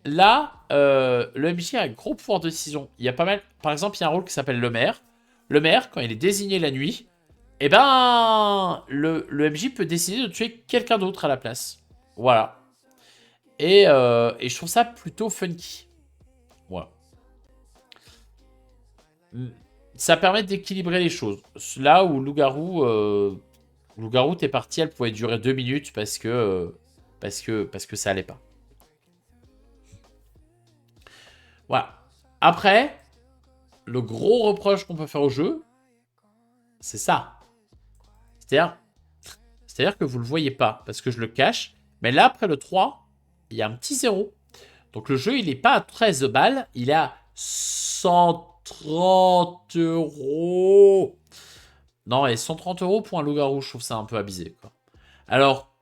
là, le MJ a un gros pouvoir de décision. Il y a pas mal... Par exemple, il y a un rôle qui s'appelle le maire. Le maire, quand il est désigné la nuit, eh ben, le MJ peut décider de tuer quelqu'un d'autre à la place. Voilà. Et je trouve ça plutôt funky. Voilà. Ça permet d'équilibrer les choses. Là où Loup-Garou, t'es parti, elle pouvait durer 2 minutes parce que ça allait pas. Voilà. Après, le gros reproche qu'on peut faire au jeu, c'est ça. C'est-à-dire que vous le voyez pas, parce que je le cache. Mais là, après le 3, il y a un petit 0. Donc le jeu, il n'est pas à 13 balles, il est à 130 euros. Non, et 130 euros pour un loup-garou, je trouve ça un peu abusé, quoi. Alors,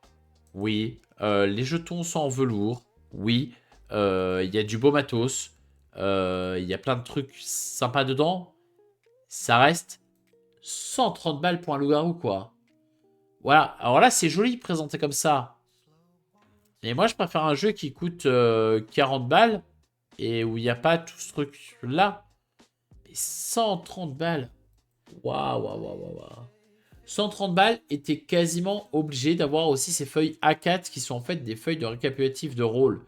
oui, les jetons sont en velours. Oui, il y a du beau matos. Il y a plein de trucs sympas dedans. Ça reste 130 balles pour un loup-garou, quoi. Voilà, alors là, c'est joli présenté comme ça. Et moi, je préfère un jeu qui coûte 40 balles et où il n'y a pas tout ce truc-là. Mais 130 balles. Waouh, waouh, waouh, waouh. 130 balles et t'es quasiment obligé d'avoir aussi ces feuilles A4 qui sont en fait des feuilles de récapitulatif de rôle.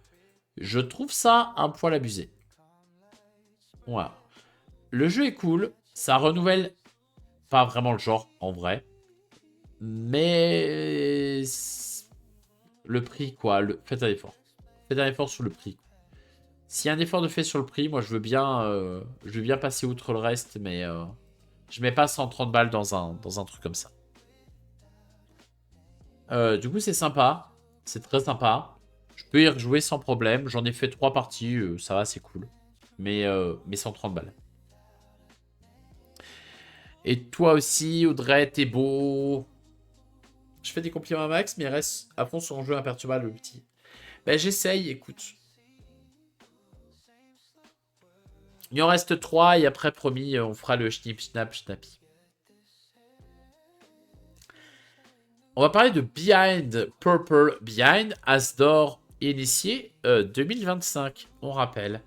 Je trouve ça un poil abusé. Voilà. Le jeu est cool. Ça renouvelle pas vraiment le genre en vrai. Mais le prix, quoi. Faites un effort. Faites un effort sur le prix. S'il y a un effort de fait sur le prix, moi je veux bien passer outre le reste, mais je mets pas 130 balles dans un truc comme ça. Du coup, c'est sympa. C'est très sympa. Je peux y rejouer sans problème. J'en ai fait 3 parties. Ça va, c'est cool. Mais 130 balles. Et toi aussi, Audrey, t'es beau. Je fais des compliments à Max, mais il reste à fond sur un jeu imperturbable, le petit. Ben, j'essaye, écoute. Il en reste 3 et après, promis, on fera le schnipp, schnapp, schnappy. On va parler de Behind Purple Behind Asdor initié 2025, on rappelle.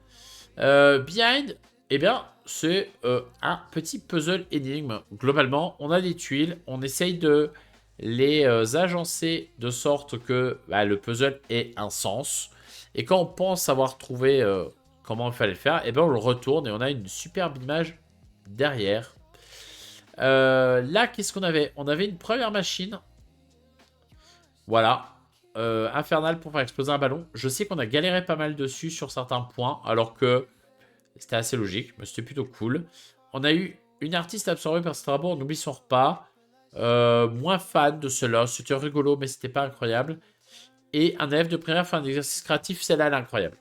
Behind, eh bien, c'est un petit puzzle énigme. Globalement, on a des tuiles, on essaye de les agencer de sorte que le puzzle ait un sens. Et quand on pense avoir trouvé comment il fallait le faire, eh bien, on le retourne et on a une superbe image derrière. Là, qu'est-ce qu'on avait? On avait une première machine. Voilà. Infernal pour faire exploser un ballon. Je sais qu'on a galéré pas mal dessus sur certains points, alors que c'était assez logique, mais c'était plutôt cool. On a eu une artiste absorbée par ce travail, on oublie son repas. Moins fan de cela, c'était rigolo, mais c'était pas incroyable. Et un élève de primaire fait un exercice créatif, celle-là, elle est incroyable.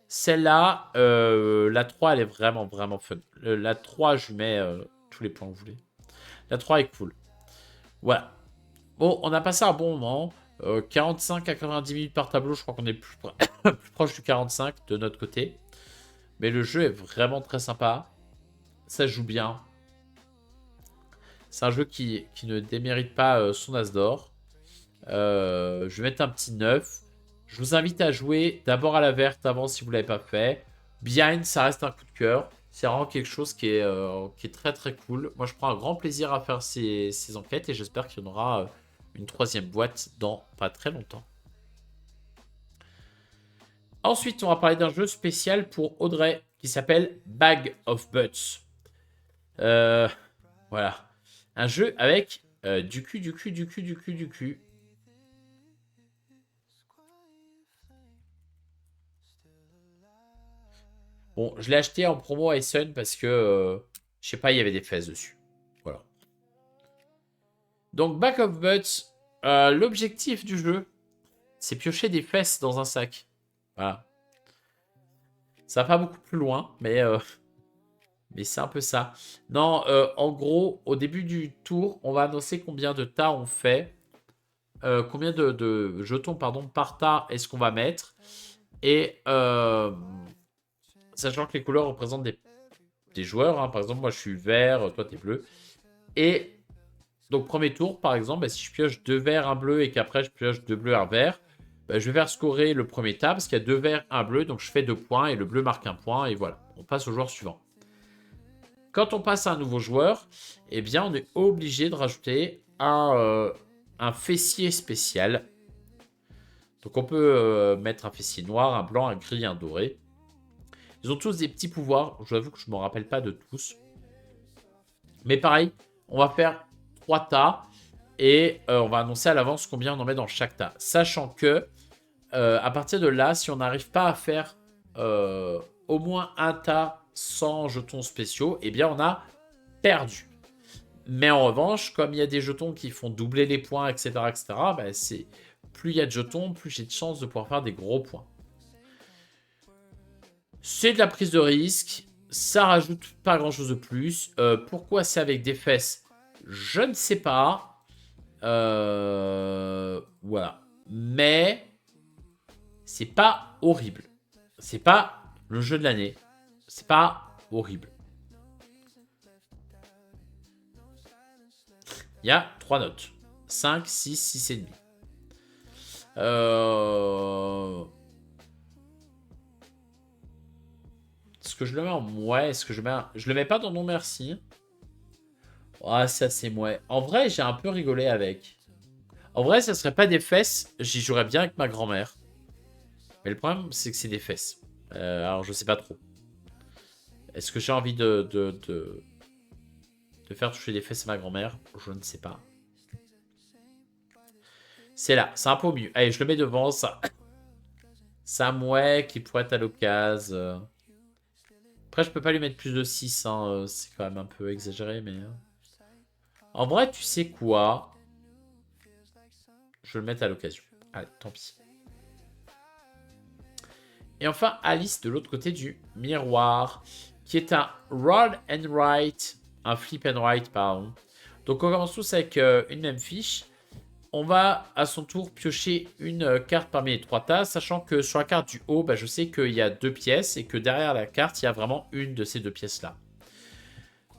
Celle-là, la 3, elle est vraiment, vraiment fun. La 3, je mets tous les points que vous voulez. La 3 est cool. Voilà. Bon, on a passé un bon moment. 45 à 90 minutes par tableau, je crois qu'on est plus, plus proche du 45 de notre côté. Mais le jeu est vraiment très sympa. Ça joue bien. C'est un jeu qui ne démérite pas son as d'or. Je vais mettre un petit 9. Je vous invite à jouer d'abord à la verte avant si vous ne l'avez pas fait. Behind, ça reste un coup de cœur. C'est vraiment quelque chose qui est très très cool. Moi, je prends un grand plaisir à faire ces enquêtes et j'espère qu'il y en aura une 3e boîte dans pas très longtemps. Ensuite, on va parler d'un jeu spécial pour Audrey qui s'appelle Bag of Butts. Voilà. Un jeu avec du cul, du cul, du cul, du cul, du cul. Bon, je l'ai acheté en promo à Essen parce que, je sais pas, il y avait des fesses dessus. Voilà. Donc, Bag of Butts, l'objectif du jeu, c'est piocher des fesses dans un sac. Voilà. Ça va pas beaucoup plus loin, mais Mais c'est un peu ça. Non, en gros, au début du tour, on va annoncer combien de tas on fait. Combien de jetons pardon, par tas est-ce qu'on va mettre. Et sachant que les couleurs représentent des joueurs. Hein. Par exemple, moi je suis vert, toi t'es bleu. Et donc premier tour, par exemple, bah, si je pioche 2 verts, un bleu et qu'après je pioche 2 bleus, un vert, bah, je vais faire scorer le premier tas parce qu'il y a 2 verts, un bleu. Donc je fais 2 points et le bleu marque un point. Et voilà, on passe au joueur suivant. Quand on passe à un nouveau joueur, eh bien, on est obligé de rajouter un fessier spécial. Donc, on peut mettre un fessier noir, un blanc, un gris, un doré. Ils ont tous des petits pouvoirs. Je vous avoue que je ne me rappelle pas de tous. Mais pareil, on va faire 3 tas et on va annoncer à l'avance combien on en met dans chaque tas. Sachant que, à partir de là, si on n'arrive pas à faire au moins un tas sans jetons spéciaux, eh bien, on a perdu. Mais en revanche, comme il y a des jetons qui font doubler les points, etc., bah, plus il y a de jetons, plus j'ai de chances de pouvoir faire des gros points. C'est de la prise de risque. Ça rajoute pas grand-chose de plus. Pourquoi c'est avec des fesses? Je ne sais pas. Voilà. Mais c'est pas horrible. C'est pas le jeu de l'année. C'est pas horrible. Il y a 3 notes. 5, 6, 6 et demi. Est-ce que je le mets en mouais? Est-ce que je mets Je le mets pas dans non merci. Ah, ça c'est mouais. En vrai, j'ai un peu rigolé avec. En vrai, ça serait pas des fesses. J'y jouerais bien avec ma grand-mère. Mais le problème, c'est que c'est des fesses. Alors, je sais pas trop. Est-ce que j'ai envie de faire toucher des fesses à ma grand-mère? Je ne sais pas. C'est là. C'est un peu mieux. Allez, je le mets devant, ça. Ça mouais qui pourrait être à l'occasion. Après, je peux pas lui mettre plus de 6. Hein. C'est quand même un peu exagéré, mais... En vrai, tu sais quoi? Je vais le mettre à l'occasion. Allez, tant pis. Et enfin, Alice de l'autre côté du miroir, qui est un roll and write, un flip and write, pardon. Donc, on commence tous avec une même fiche. On va à son tour piocher une carte parmi les 3 tas, sachant que sur la carte du haut, bah, je sais qu'il y a 2 pièces et que derrière la carte, il y a vraiment une de ces 2 pièces-là.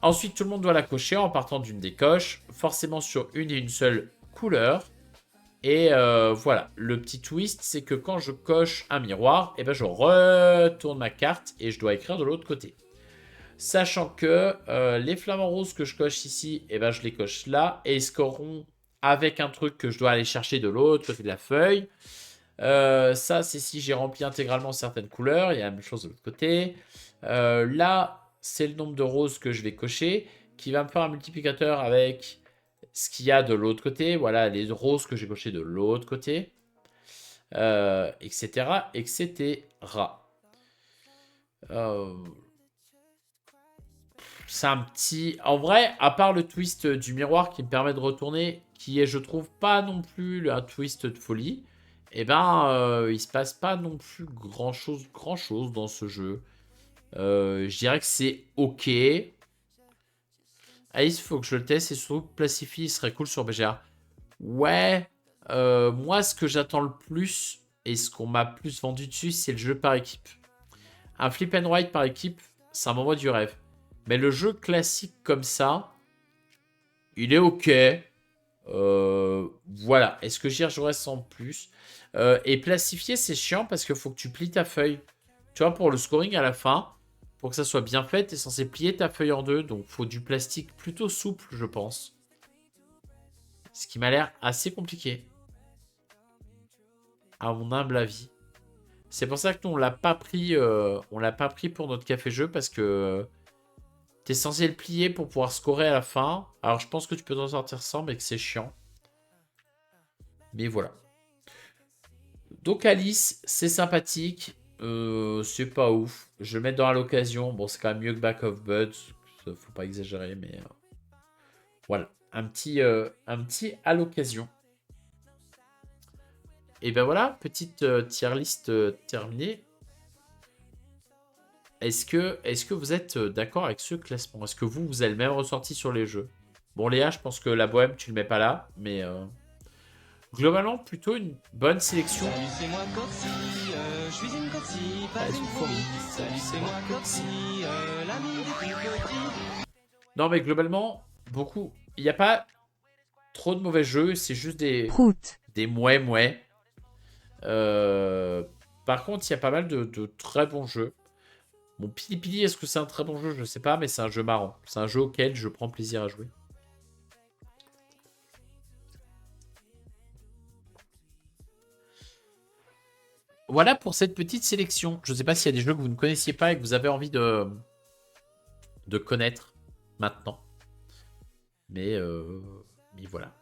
Ensuite, tout le monde doit la cocher en partant d'une des coches, forcément sur une et une seule couleur. Et voilà, le petit twist, c'est que quand je coche un miroir, eh ben, je retourne ma carte et je dois écrire de l'autre côté. Sachant que les flamants roses que je coche ici, eh ben, je les coche là et ils scoreront avec un truc que je dois aller chercher de l'autre côté de la feuille. Ça, c'est si j'ai rempli intégralement certaines couleurs. Il y a la même chose de l'autre côté. Là, c'est le nombre de roses que je vais cocher qui va me faire un multiplicateur avec ce qu'il y a de l'autre côté. Voilà, les roses que j'ai cochées de l'autre côté. Etc. Etc. C'est un petit... En vrai, à part le twist du miroir qui me permet de retourner, qui est, je trouve, pas non plus un twist de folie, eh ben, il se passe pas non plus grand-chose dans ce jeu. Je dirais que c'est ok. Alice, il faut que je le teste et surtout Placify, il serait cool sur BGA. Ouais, moi, ce que j'attends le plus et ce qu'on m'a plus vendu dessus, c'est le jeu par équipe. Un flip and write par équipe, ça m'envoie du rêve. Mais le jeu classique comme ça, il est ok. Voilà. Est-ce que j'y rejouerai sans plus? Et placifier, c'est chiant parce qu'il faut que tu plies ta feuille. Tu vois, pour le scoring à la fin, pour que ça soit bien fait, tu es censé plier ta feuille en deux. Donc, il faut du plastique plutôt souple, je pense. Ce qui m'a l'air assez compliqué. À mon humble avis. C'est pour ça que nous, on l'a pas pris pour notre café-jeu parce que t'es censé le plier pour pouvoir scorer à la fin. Alors, je pense que tu peux t'en sortir sans, mais que c'est chiant. Mais voilà. Donc, Alice, c'est sympathique. C'est pas ouf. Je vais le mettre dans l'occasion. Bon, c'est quand même mieux que Back of Buds. Faut pas exagérer, mais... voilà. Un petit à l'occasion. Et ben voilà, petite tier list terminée. est-ce que vous êtes d'accord avec ce classement? Est-ce que vous avez le même ressenti sur les jeux? Bon, Léa, je pense que la bohème, tu le mets pas là, mais globalement, plutôt une bonne sélection. Salut, c'est moi Corsi, je suis une Corsi, pas Pas une une fourmi. fourmi. Salut, c'est moi Corsi, l'ami des plus petits. Non, mais globalement, beaucoup. Il n'y a pas trop de mauvais jeux, c'est juste Prout. des mouais. Par contre, il y a pas mal de très bons jeux. Bon, Pili Pili, est-ce que c'est un très bon jeu? Je sais pas, mais c'est un jeu marrant. C'est un jeu auquel je prends plaisir à jouer. Voilà pour cette petite sélection. Je ne sais pas s'il y a des jeux que vous ne connaissiez pas et que vous avez envie de connaître maintenant. Mais voilà.